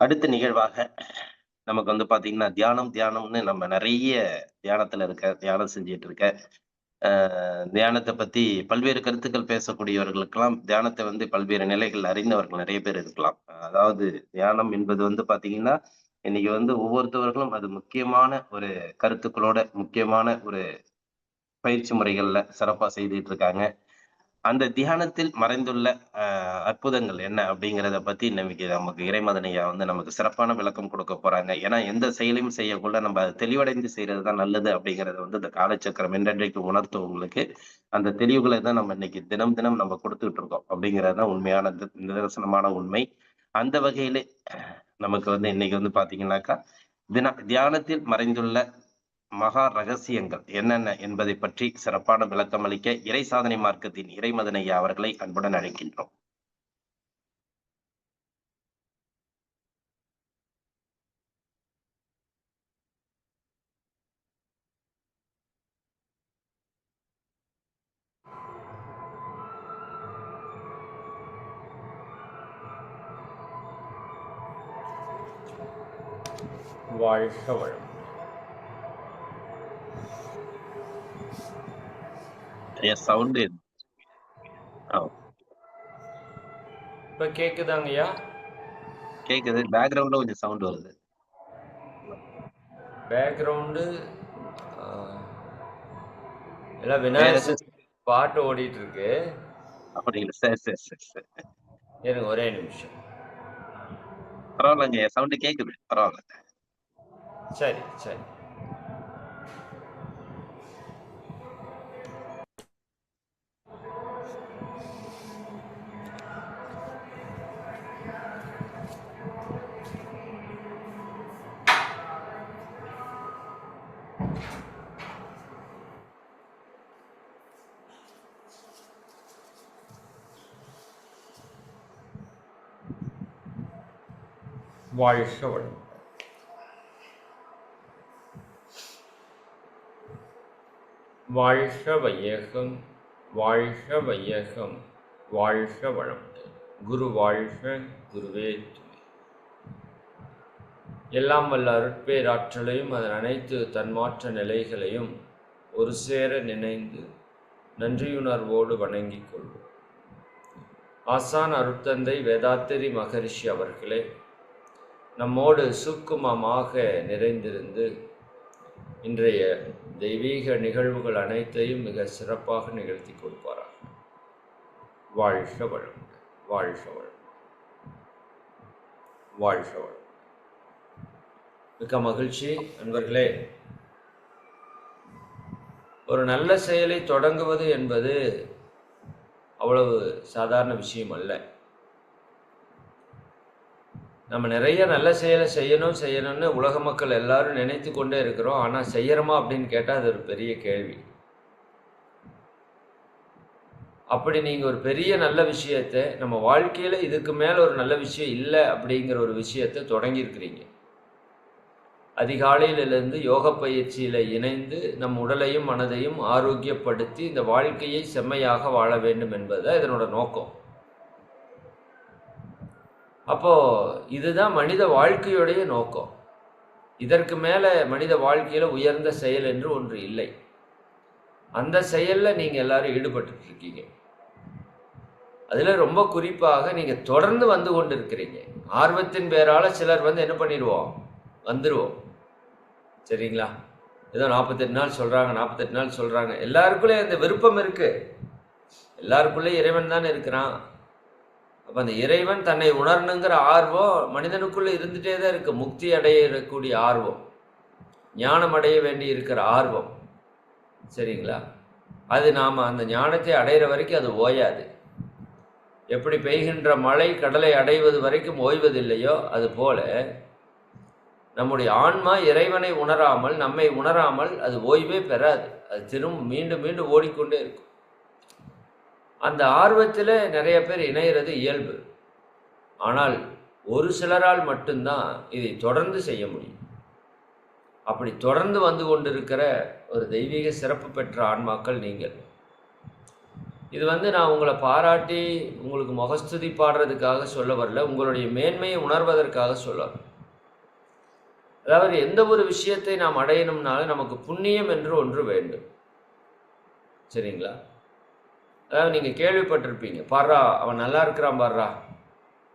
அடுத்த நிகழ்வாக நமக்கு பார்த்தீங்கன்னா, தியானம்னு நம்ம நெறைய தியானம் செஞ்சுட்டு இருக்க. அ தியானத்த பத்தி பல்வேறு கருத்துக்கள் பேசக்கூடியவர்களுக்கெல்லாம், தியானத்த பல்வேறு நிலைகள் அறிந்தவர்கள் நெறைய பேர் இருக்கலாம். அதாவது தியானம் என்பது பார்த்தீங்கன்னா, இன்னைக்கு ஒவ்வொருத்தவர்களும் அது முக்கியமான ஒரு கருத்துக்களோட, முக்கியமான ஒரு பயிற்சி முறைகள்ல சிறப்பா செய்துட்டு இருக்காங்க. அந்த தியானத்தில் மறைந்துள்ள அ அற்புதங்கள் என்ன அப்படிங்கிறத பத்தி இன்னைக்கு நமக்கு இறைமதன் ஐயா நமக்கு சிறப்பான விளக்கம் கொடுக்க போறாங்க. ஏன்னா, எந்த செயலையும் செய்யக்குள்ள நம்ம அத தெளிவடைந்து செய்றது தான் நல்லது அப்படிங்கிறத இந்த காலச்சக்கரம் என்றென்றைக்கு உணர்த்தும் உங்களுக்கு. அந்த தெளிவுகளை தான் நம்ம இன்னைக்கு தினம் தினம் நம்ம கொடுத்துட்டு இருக்கோம். அப்படிங்கிறது தான் உண்மையான நிதர்சனமான உண்மை. அந்த வகையிலே நமக்கு இன்னைக்கு பார்த்தீங்கன்னாக்கா, தியானத்தில் மறைந்துள்ள மகா ரகசியங்கள் என்னென்ன என்பதைப் பற்றி சிறப்பான விளக்கம் அளிக்க இறை சாதனை மார்க்கத்தின் இறைமதன் ஐயா அவர்களை அன்புடன் அழைக்கின்றோம். வாழ்க வளம். சவுண்டு இப்போ கேக்குதாங்கய்யா? கேக்குது. பேக்ரவுண்ட்ல கொஞ்சம் சவுண்ட் வருது. பேக்ரவுண்டு எல்லாம் விநாயகர் பாட்டு ஓடிட்டு இருக்கு. அப்படிங்களா? சரி சரி சரி சரி. எனக்கு ஒரே நிமிஷம். பரவாயில்லைங்க. சவுண்டு கேக்குது. பரவாயில்ல. சரி சரி. வாழ்க வளம். வாழ்க வையகம், வாழ்க வையகம், வாழ்க வளம். குரு வாழ்க, குருவே துணை. எல்லாம் வல்ல அருட்பேராற்றலையும் அதன் அனைத்து தன்மாற்ற நிலைகளையும் ஒரு சேர நினைந்து நன்றியுணர்வோடு வணங்கிக் கொள்வோம். ஆசான் அருட்தந்தை வேதாத்திரி மகரிஷி அவர்களே நம்மோடு சூக்குமமாக நிறைந்திருந்து இன்றைய தெய்வீக நிகழ்வுகள் அனைத்தையும் மிக சிறப்பாக நிகழ்த்தி கொடுப்பாராக. வாழ்க வளம், வாழ்க வளம், வாழ்க வளம். மிக்க மகிழ்ச்சி நண்பர்களே. ஒரு நல்ல செயலை தொடங்குவது என்பது அவ்வளவு சாதாரண விஷயம் அல்ல. நம்ம நிறைய நல்ல செயலை செய்யணும்னு உலக மக்கள் எல்லாரும் நினைத்து கொண்டே இருக்கிறோம். ஆனால் செய்யறோமா அப்படின்னு கேட்டால் அது ஒரு பெரிய கேள்வி. அப்படி நீங்கள் ஒரு பெரிய நல்ல விஷயத்தை நம்ம வாழ்க்கையில் இதுக்கு மேலே ஒரு நல்ல விஷயம் இல்லை அப்படிங்கிற ஒரு விஷயத்தை தொடங்கியிருக்கிறீங்க. அதிகாலையிலிருந்து யோக பயிற்சியில் இணைந்து நம் உடலையும் மனதையும் ஆரோக்கியப்படுத்தி இந்த வாழ்க்கையை செம்மையாக வாழ வேண்டும் என்பதுதான் இதனோட நோக்கம். அப்போ இதுதான் மனித வாழ்க்கையுடைய நோக்கம். இதற்கு மேல மனித வாழ்க்கையில உயர்ந்த செயல் என்று ஒன்று இல்லை. அந்த செயல்ல நீங்க எல்லாரும் ஈடுபட்டு இருக்கீங்க. அதுல ரொம்ப குறிப்பாக நீங்க தொடர்ந்து வந்து கொண்டு இருக்கிறீங்க. ஆர்வத்தின் பேரால சிலர் என்ன பண்ணிடுவோம், வந்துருவோம். சரிங்களா? ஏதோ 48 நாள் சொல்றாங்க, 48 நாள் சொல்றாங்க. எல்லாருக்குள்ளே அந்த விருப்பம் இருக்கு. எல்லாருக்குள்ளே இறைவன் தானே இருக்கிறான். அப்போ அந்த இறைவன் தன்னை உணரணுங்கிற ஆர்வம் மனிதனுக்குள்ள இருந்துகிட்டே தான் இருக்கு. முக்தி அடையக்கூடிய ஆர்வம், ஞானம் அடைய வேண்டி இருக்கிற ஆர்வம். சரிங்களா? அது நாம் அந்த ஞானத்தை அடையிற வரைக்கும் அது ஓயாது. எப்படி பெய்கின்ற மழை கடலை அடைவது வரைக்கும் ஓய்வதில்லையோ அது போல நம்முடைய ஆன்மா இறைவனை உணராமல், நம்மை உணராமல் அது ஓய்வே பெறாது. அது மீண்டும் மீண்டும் ஓடிக்கொண்டே இருக்கும். அந்த ஆர்வத்தில் நிறைய பேர் இணையிறது இயல்பு. ஆனால் ஒரு சிலரால் மட்டும்தான் இதை தொடர்ந்து செய்ய முடியும். அப்படி தொடர்ந்து வந்து கொண்டிருக்கிற ஒரு தெய்வீக சிறப்பு பெற்ற ஆன்மாக்கள் நீங்கள். இது நான் உங்களை பாராட்டி உங்களுக்கு முகஸ்துதி பாடுறதுக்காக சொல்ல வரல, உங்களுடைய மேன்மையை உணர்வதற்காக சொல்ல. அதாவது எந்த ஒரு விஷயத்தை நாம் அடையணும்னாலும் நமக்கு புண்ணியம் என்று ஒன்று வேண்டும். சரிங்களா? அதாவது நீங்கள் கேள்விப்பட்டிருப்பீங்க, பாடுறா அவன் நல்லா இருக்கிறான், பாடுறா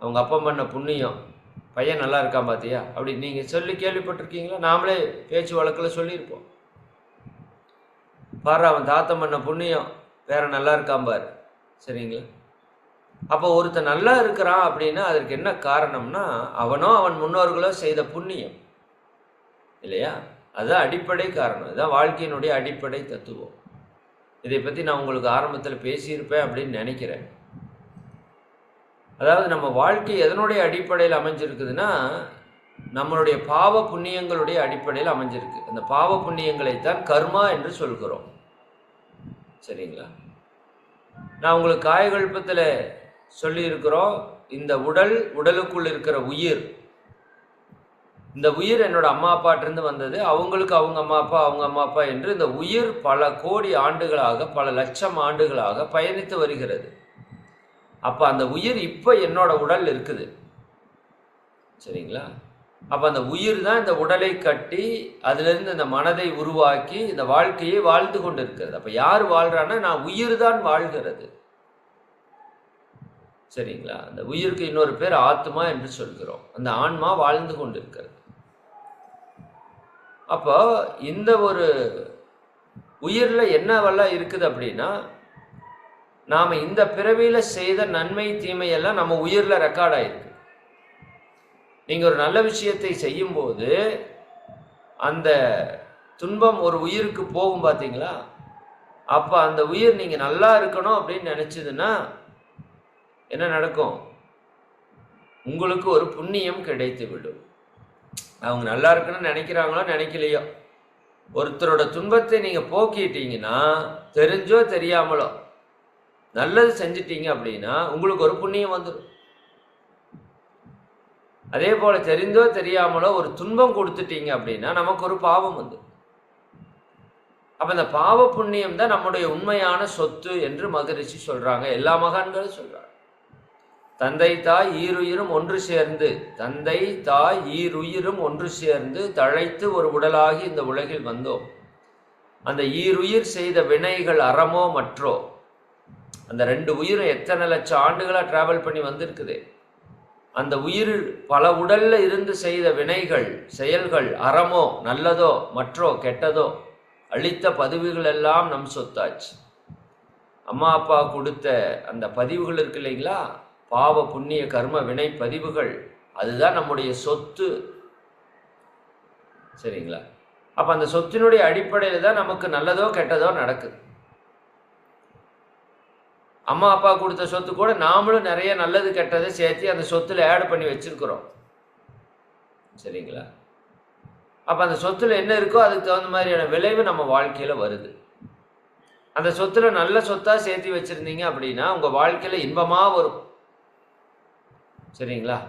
அவங்க அப்பா பண்ண புண்ணியம், பையன் நல்லா இருக்கான் பார்த்தியா அப்படி நீங்கள் சொல்லி கேள்விப்பட்டிருக்கீங்களா? நாமளே பேச்சு வழக்கில் சொல்லியிருப்போம். பாடுறா அவன் தாத்தம் பண்ண புண்ணியம், வேற நல்லா இருக்கான் பாரு. சரிங்களா? அப்போ ஒருத்தன் நல்லா இருக்கிறான் அப்படின்னா அதற்கு என்ன காரணம்னா அவனோ அவன் முன்னோர்களோ செய்த புண்ணியம் இல்லையா? அதுதான் அடிப்படை காரணம். இதுதான் வாழ்க்கையினுடைய அடிப்படை தத்துவம். இதை பற்றி நான் உங்களுக்கு ஆரம்பத்தில் பேசியிருப்பேன் அப்படின்னு நினைக்கிறேன். அதாவது நம்ம வாழ்க்கை எதனுடைய அடிப்படையில் அமைஞ்சிருக்குதுன்னா நம்மளுடைய பாவ புண்ணியங்களுடைய அடிப்படையில் அமைஞ்சிருக்கு. அந்த பாவ புண்ணியங்களைத்தான் கர்மா என்று சொல்கிறோம். சரிங்களா? நான் உங்களுக்கு காயகல்பத்தில் சொல்லியிருக்கிறோம், இந்த உடலுக்குள் இருக்கிற உயிர், இந்த உயிர் என்னோட அம்மா அப்பாட்டிருந்து வந்தது, அவங்களுக்கு அவங்க அம்மா அப்பா என்று இந்த உயிர் பல கோடி ஆண்டுகளாக, பல லட்சம் ஆண்டுகளாக பயணித்து வருகிறது. அப்போ அந்த உயிர் இப்போ என்னோட உடல் இருக்குது. சரிங்களா? அப்போ அந்த உயிர் தான் இந்த உடலை கட்டி அதிலிருந்து இந்த மனதை உருவாக்கி இந்த வாழ்க்கையை வாழ்ந்து கொண்டு இருக்கிறது. அப்போ யார் வாழ்றான்னா நான் உயிர் தான் வாழ்கிறது. சரிங்களா? அந்த உயிருக்கு இன்னொரு பேர் ஆத்மா என்று சொல்கிறோம். அந்த ஆன்மா வாழ்ந்து கொண்டு இருக்கிறது. அப்போ இந்த ஒரு உயிரில் என்னவெல்லாம் இருக்குது அப்படின்னா நாம் இந்த பிறவியில் செய்த நன்மை தீமையெல்லாம் நம்ம உயிரில் ரெக்கார்ட் ஆகிருக்கு. நீங்கள் ஒரு நல்ல விஷயத்தை செய்யும்போது அந்த துன்பம் ஒரு உயிருக்கு போகும் பார்த்தீங்களா? அப்போ அந்த உயிர் நீங்கள் நல்லா இருக்கணும் அப்படின்னு நினச்சிதுன்னா என்ன நடக்கும்? உங்களுக்கு ஒரு புண்ணியம் கிடைத்து விடும். அவங்க நல்லா இருக்கணும்னு நினைக்கிறாங்களோ நினைக்கலையோ, ஒருத்தரோட துன்பத்தை நீங்கள் போக்கிட்டீங்கன்னா தெரிஞ்சோ தெரியாமலோ நல்லது செஞ்சிட்டீங்க அப்படின்னா உங்களுக்கு ஒரு புண்ணியம் வந்துடும். அதே போல தெரிந்தோ தெரியாமலோ ஒரு துன்பம் கொடுத்துட்டீங்க அப்படின்னா நமக்கு ஒரு பாவம் வந்துடும். அப்ப இந்த பாவ புண்ணியம் தான் நம்முடைய உண்மையான சொத்து என்று மகரிஷி சொல்றாங்க, எல்லா மகான்களும் சொல்றாங்க. தந்தை தாய் ஈருயிரும் ஒன்று சேர்ந்து, தந்தை தாய் ஈருயிரும் ஒன்று சேர்ந்து தழைத்து ஒரு உடலாகி இந்த உலகில் வந்தோம். அந்த ஈருயிர் செய்த வினைகள் அறமோ மற்றோ, அந்த 2 உயிரும் எத்தனை லட்சம் ஆண்டுகளாக டிராவல் பண்ணி வந்திருக்குது. அந்த உயிர் பல உடல்ல இருந்து செய்த வினைகள் செயல்கள் அறமோ நல்லதோ மற்றோ கெட்டதோ அளித்த பதிவுகள் எல்லாம் நம் சொத்தாச்சு. அம்மா அப்பா கொடுத்த அந்த பதிவுகள் இருக்கு இல்லைங்களா, பாவ புண்ணிய கர்ம வினை பதிவுகள், அதுதான் நம்முடைய சொத்து. சரிங்களா? அப்போ அந்த சொத்தினுடைய அடிப்படையில் தான் நமக்கு நல்லதோ கெட்டதோ நடக்குது. அம்மா அப்பா கொடுத்த சொத்து கூட நாமளும் நிறைய நல்லது கெட்டதை சேர்த்து அந்த சொத்துல ஆட் பண்ணி வச்சிருக்கிறோம். சரிங்களா? அப்போ அந்த சொத்துல என்ன இருக்கோ அதுக்கு தகுந்த மாதிரியான விளைவு நம்ம வாழ்க்கையில வருது. அந்த சொத்துல நல்ல சொத்தா சேர்த்து வச்சிருந்தீங்க அப்படின்னா உங்க வாழ்க்கையில இன்பமா வரும். சரிங்களா?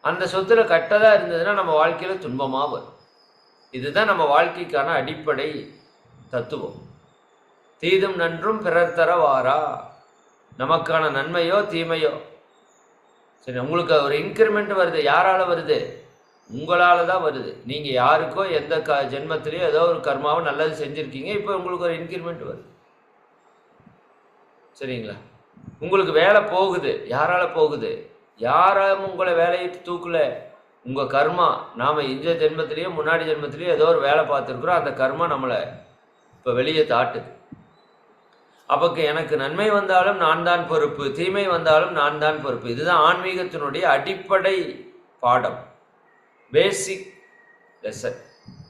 அந்த சொத்துல கெட்டதா இருந்ததுன்னா நம்ம வாழ்க்கையில துன்பமா வரும். இதுதான் நம்ம வாழ்க்கைக்கான அடிப்படை தத்துவம். தீதும் நன்றும் பிறர் தர வாரா, நமக்கான நன்மையோ தீமையோ. சரி, உங்களுக்கு ஒரு இன்க்ரிமெண்ட் வருது, யாரால வருது? உங்களால தான் வருது. நீங்க யாருக்கோ எந்த ஜென்மத்திலேயோ ஏதோ ஒரு கர்மாவை நல்லது செஞ்சிருக்கீங்க, இப்போ உங்களுக்கு ஒரு இன்க்ரிமெண்ட் வருது. சரிங்களா? உங்களுக்கு வேலை போகுது, யாரால போகுது? யாரும் உங்களை வேலையை தூக்கல, உங்க கர்மா. நாம இந்த ஜென்மத்திலேயோ முன்னாடி ஜென்மத்திலேயோ ஏதோ ஒரு வேலை பார்த்துருக்குறோம், அந்த கர்மா நம்மளை இப்போ வெளியே தாட்டுது. அப்போ எனக்கு நன்மை வந்தாலும் நான் தான் பொறுப்பு, தீமை வந்தாலும் நான் தான் பொறுப்பு. இதுதான் ஆன்மீகத்தினுடைய அடிப்படை பாடம், பேசிக் லெசன்,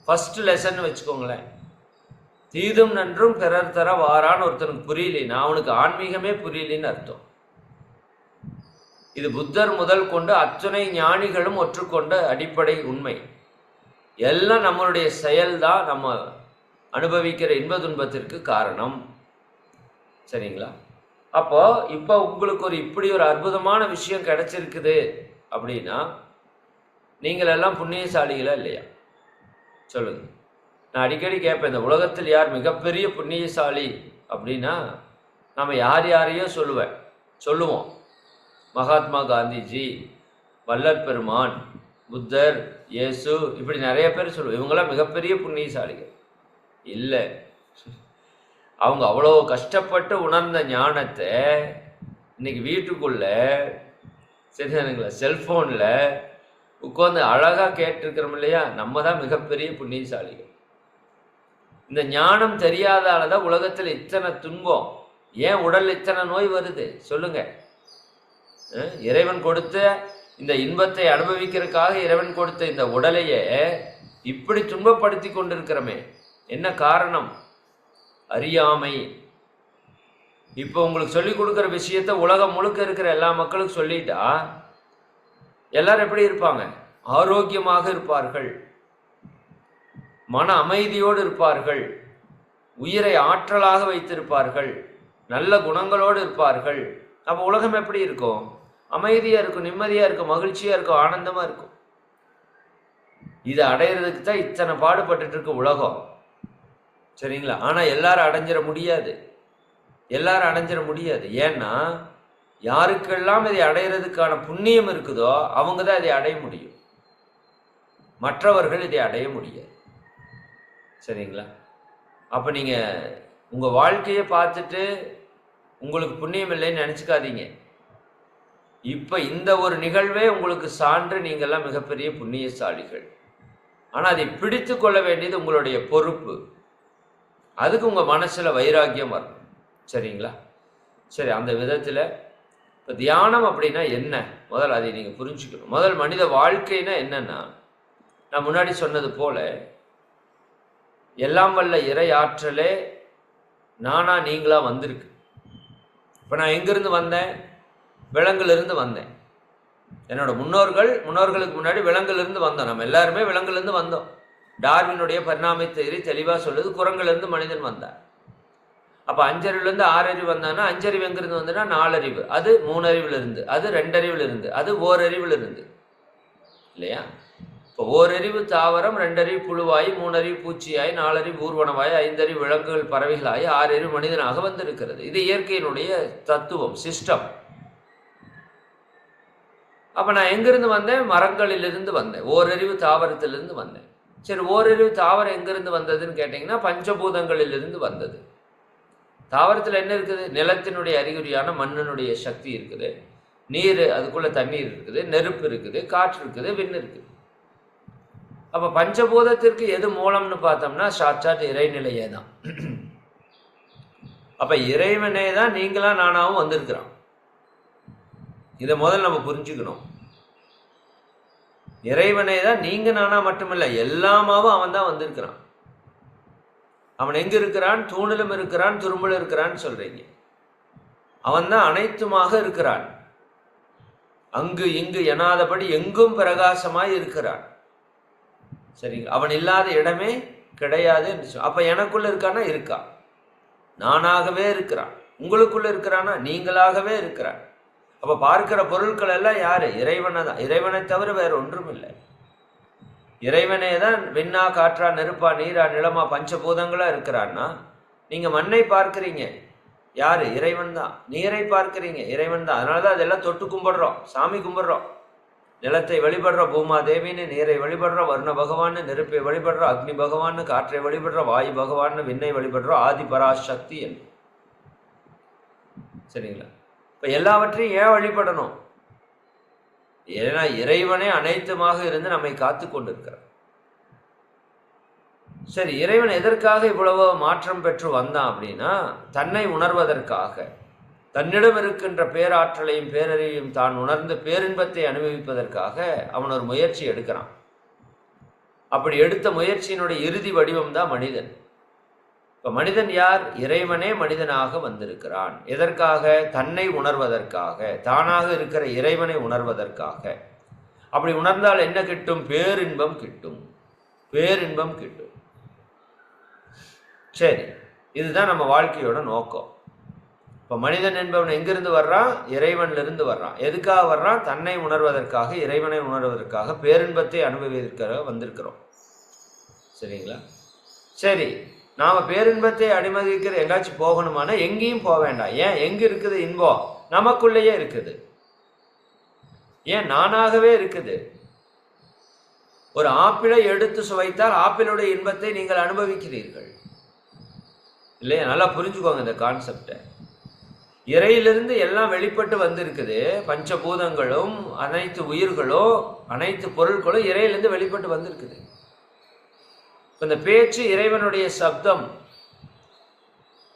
ஃபர்ஸ்ட் லெசன் வச்சுக்கோங்களேன். தீதும் நன்றும் பிறர் தர வாரான்னு ஒருத்தனுக்கு புரியலைன்னா அவனுக்கு ஆன்மீகமே புரியலின்னு அர்த்தம். இது புத்தர் முதல் கொண்டு அத்துணை ஞானிகளும் ஒற்றுக்கொண்ட அடிப்படை உண்மை. எல்லாம் நம்மளுடைய செயல்தான் நம்ம அனுபவிக்கிற இன்ப துன்பத்திற்கு காரணம். சரிங்களா? அப்போ இப்போ உங்களுக்கு இப்படி ஒரு அற்புதமான விஷயம் கிடைச்சிருக்குது அப்படின்னா நீங்கள் எல்லாம் புண்ணியசாலிகளா இல்லையா? சொல்லுங்க. நான் அடிக்கடி கேட்பேன், இந்த உலகத்தில் யார் மிகப்பெரிய புண்ணியசாலி அப்படின்னா நம்ம யார் யாரையோ சொல்லுவோம். மகாத்மா காந்திஜி, வள்ளல் பெருமான், புத்தர், இயேசு, இப்படி நிறைய பேர் சொல்லுவோம். இவங்களாம் மிகப்பெரிய புண்ணியசாலிகள் இல்லை. அவங்க அவ்வளோ கஷ்டப்பட்டு உணர்ந்த ஞானத்தை இன்னைக்கு வீட்டுக்குள்ள சரிதானுங்களா செல்ஃபோனில் உட்காந்து அழகாக கேட்டிருக்கிறோம் இல்லையா? நம்ம தான் மிகப்பெரிய புண்ணியசாலிகள். இந்த ஞானம் தெரியாதால தான் உலகத்தில் இத்தனை துன்பம். ஏன் உடல் இத்தனை நோய் வருது சொல்லுங்க? இறைவன் கொடுத்த இந்த இன்பத்தை அனுபவிக்கிறதுக்காக இறைவன் கொடுத்த இந்த உடலையே இப்படி துன்பப்படுத்தி கொண்டிருக்கிறோமே, என்ன காரணம்? அறியாமை. இப்போ உங்களுக்கு சொல்லிக் கொடுக்குற விஷயத்த உலகம் முழுக்க இருக்கிற எல்லா மக்களுக்கும் சொல்லிட்டா எல்லாரும் எப்படி இருப்பாங்க? ஆரோக்கியமாக இருப்பார்கள், மன அமைதியோடு இருப்பார்கள், உயிரை ஆற்றலாக வைத்திருப்பார்கள், நல்ல குணங்களோடு இருப்பார்கள். அப்போ உலகம் எப்படி இருக்கும்? அமைதியாக இருக்கும், நிம்மதியாக இருக்கும், மகிழ்ச்சியாக இருக்கும், ஆனந்தமாக இருக்கும். இதை அடையிறதுக்கு தான் இத்தனை பாடுபட்டு இருக்கு உலகம். சரிங்களா? ஆனால் எல்லாரும் அடைஞ்சிட முடியாது. ஏன்னா யாருக்கெல்லாம் இதை அடையிறதுக்கான புண்ணியம் இருக்குதோ அவங்க தான் இதை அடைய முடியும், மற்றவர்கள் இதை அடைய முடியாது. சரிங்களா? அப்போ நீங்கள் உங்கள் வாழ்க்கையை பார்த்துட்டு உங்களுக்கு புண்ணியம் இல்லைன்னு நினச்சிக்காதீங்க. இப்போ இந்த ஒரு நிகழ்வே உங்களுக்கு சான்று, நீங்கள்லாம் மிகப்பெரிய புண்ணியசாலிகள். ஆனால் அதை பிடித்து கொள்ள வேண்டியது உங்களுடைய பொறுப்பு. அதுக்கு உங்கள் மனசில் வைராக்கியம் வரணும். சரிங்களா? சரி, அந்த விதத்தில் இப்போ தியானம் அப்படின்னா என்ன, முதல் அதை நீங்கள் புரிஞ்சுக்கணும். முதல் மனித வாழ்க்கைனா என்னன்னா, நான் முன்னாடி சொன்னது போல எல்லாம் வல்ல இறை ஆற்றலே நானா நீங்களா வந்திருக்கு. இப்போ நான் எங்கிருந்து வந்தேன்? விலங்குலேருந்து வந்தேன். என்னோட முன்னோர்களுக்கு முன்னாடி விலங்குலேருந்து வந்தோம். நம்ம எல்லாருமே விலங்குலேருந்து வந்தோம். டார்வினுடைய பரிணாம தியரி தெளிவாக சொல்லுது, குரங்குலேருந்து மனிதன் வந்தார். அப்போ 5 அறிவுலேருந்து 6 அறிவு வந்தான்னா 5 அறிவு எங்கிருந்து வந்ததுன்னா 4 அறிவு, அது 3 அறிவுலேருந்து, அது 2 அறிவுலேருந்து, அது 1 அறிவுலேருந்து, இல்லையா? இப்போ 1 அறிவு தாவரம், 2 அறிவு புழுவாய், 3 அறிவு பூச்சியாய், 4 அறிவு ஊர்வனவாய், 5 அறிவு விலங்குகள் பறவைகளாய், 6 அறிவு மனிதனாக வந்திருக்கிறது. இது இயற்கையினுடைய தத்துவம், சிஸ்டம். அப்போ நான் எங்கிருந்து வந்தேன்? மரங்களிலிருந்து வந்தேன். 1 அறிவு தாவரத்திலிருந்து வந்தேன். சரி, 1 அறிவு தாவரம் எங்கிருந்து வந்ததுன்னு கேட்டிங்கன்னா பஞ்சபூதங்களிலிருந்து வந்தது. தாவரத்தில் என்ன இருக்குது? நிலத்தினுடைய அறிகுறியான மண்ணினுடைய சக்தி இருக்குது, நீர், அதுக்குள்ள தண்ணீர் இருக்குது, நெருப்பு இருக்குது, காற்று இருக்குது, விண் இருக்குது. அப்போ பஞ்சபூதத்திற்கு எது மூலம்னு பார்த்தோம்னா சாட்சாத் இறைநிலையே தான். அப்போ இறைவனே தான் நீங்களா நானாவும் வந்திருக்கிறான். இதை முதல்ல நம்ம புரிஞ்சுக்கணும். இறைவனே தான் நீங்க நானா மட்டுமில்லை, எல்லாமாவும் அவன் தான் வந்திருக்கிறான். அவன் எங்க இருக்கிறான்? தூணிலும் இருக்கிறான், துரும்பிலும் இருக்கிறான்னு சொல்றீங்க. அவன் தான் அனைத்துமாக இருக்கிறான். அங்கு இங்கு எனாதபடி எங்கும் பிரகாசமாய் இருக்கிறான். சரிங்க? அவன் இல்லாத இடமே கிடையாது. அப்ப எனக்குள்ள இருக்கானா? இருக்கா. நானாகவே இருக்கிறான். உங்களுக்குள்ள இருக்கிறானா? நீங்களாகவே இருக்கிறான். அப்ப பார்க்கிற பொருட்கள் எல்லாம் யாரு? இறைவனை தான். இறைவனை தவிர வேற ஒன்றும் இல்லை. இறைவனே தான் விண்ணா, காற்றா, நெருப்பா, நீரா, நிலமா, பஞ்சபூதங்களா இருக்கிறான்னா நீங்க மண்ணை பார்க்கிறீங்க, யாரு? இறைவன் தான். நீரை பார்க்கிறீங்க, இறைவன் தான். அதனாலதான் அதெல்லாம் தொட்டு கும்பிடுறோம், சாமி கும்பிடுறோம். நிலத்தை வழிபடுறோம் பூமா தேவின்னு, நீரை வழிபடுறோம் வருண பகவான்னு, நெருப்பை வழிபடுறோம் அக்னி பகவான்னு, காற்றை வழிபடுறோம் வாயு பகவான்னு, விண்ணை வழிபடுறோம் ஆதி பராசக்தி என்று. சரிங்களா? இப்ப எல்லாவற்றையும் ஏன் வழிபடணும்? ஏன்னா இறைவனே அனைத்துமாக இருந்து நம்மை காத்து கொண்டிருக்கிறார். சரி, இறைவன் எதற்காக இவ்வளவு மாற்றம் பெற்று வந்தான் அப்படின்னா, தன்னை உணர்வதற்காக, தன்னிடம் இருக்கின்ற பேராற்றலையும் பேரறிவையும் தான் உணர்ந்து பேரின்பத்தை அனுபவிப்பதற்காக அவன் ஒரு முயற்சி எடுக்கிறான். அப்படி எடுத்த முயற்சியினுடைய இறுதி வடிவம் தான் மனிதன். இப்ப மனிதன் யார்? இறைவனே மனிதனாக வந்திருக்கிறான். எதற்காக? தன்னை உணர்வதற்காக, தானாக இருக்கிற இறைவனை உணர்வதற்காக. அப்படி உணர்ந்தால் என்ன கிட்டும்? பேரின்பம் கிட்டும். பேரின்பம் கிட்டும். சரி, இதுதான் நம்ம வாழ்க்கையோட நோக்கம். இப்ப மனிதன் என்பவன் எங்கிருந்து வர்றான்? இறைவனிலிருந்து வர்றான். எதுக்காக வர்றான்? தன்னை உணர்வதற்காக, இறைவனை உணர்வதற்காக, பேரின்பத்தை அனுபவிப்பதற்காக வந்திருக்கிறோம். சரிங்களா? சரி, நாம பேரின்பத்தை அனுமதிக்கிற எங்காச்சும் போகணுமானா எங்கேயும் போக வேண்டாம். ஏன்? எங்க இருக்குது இன்பம்? நமக்குள்ளேயே இருக்குது. ஏன்? நானாகவே இருக்குது. ஒரு ஆப்பிளை எடுத்து சுவைத்தால் ஆப்பிளுடைய இன்பத்தை நீங்கள் அனுபவிக்கிறீர்கள் இல்லையா? நல்லா புரிஞ்சுக்கோங்க இந்த கான்செப்டை. இறையிலிருந்து எல்லாம் வெளிப்பட்டு வந்திருக்குது. பஞ்சபூதங்களும் அனைத்து உயிர்களும் அனைத்து பொருட்களும் இறையிலிருந்து வெளிப்பட்டு வந்திருக்குது. இந்த பேச்சு இறைவனுடைய சப்தம்,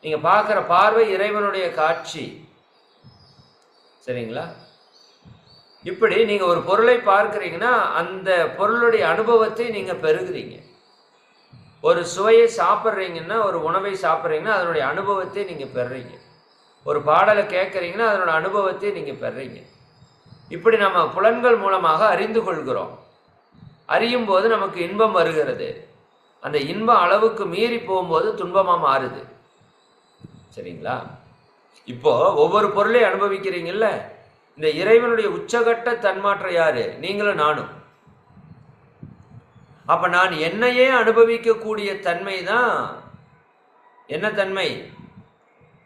நீங்க பார்க்கிற பார்வை இறைவனுடைய காட்சி. சரிங்களா? இப்படி நீங்க ஒரு பொருளை பார்க்கிறீங்கன்னா அந்த பொருளுடைய அனுபவத்தை நீங்க பெறுகிறீங்க. ஒரு சுவையை சாப்பிட்றீங்கன்னா, ஒரு உணவை சாப்பிட்றீங்கன்னா அதனுடைய அனுபவத்தை நீங்க பெறுறீங்க. ஒரு பாடலை கேட்குறீங்கன்னா அதனோட அனுபவத்தை நீங்க பெறுறீங்க. இப்படி நம்ம புலன்கள் மூலமாக அறிந்து கொள்கிறோம். அறியும் போது நமக்கு இன்பம் வருகிறது. அந்த இன்பம் அளவுக்கு மீறி போகும்போது துன்பமா மாறுது. சரிங்களா? இப்போ ஒவ்வொரு பொருளை அனுபவிக்கிறீங்கல்ல, இந்த இறைவனுடைய உச்சகட்ட தன்மாற்றம் யாரு? நீங்களும் நானும். அப்ப நான் என்னையே அனுபவிக்கக்கூடிய தன்மை தான் என்ன தன்மை?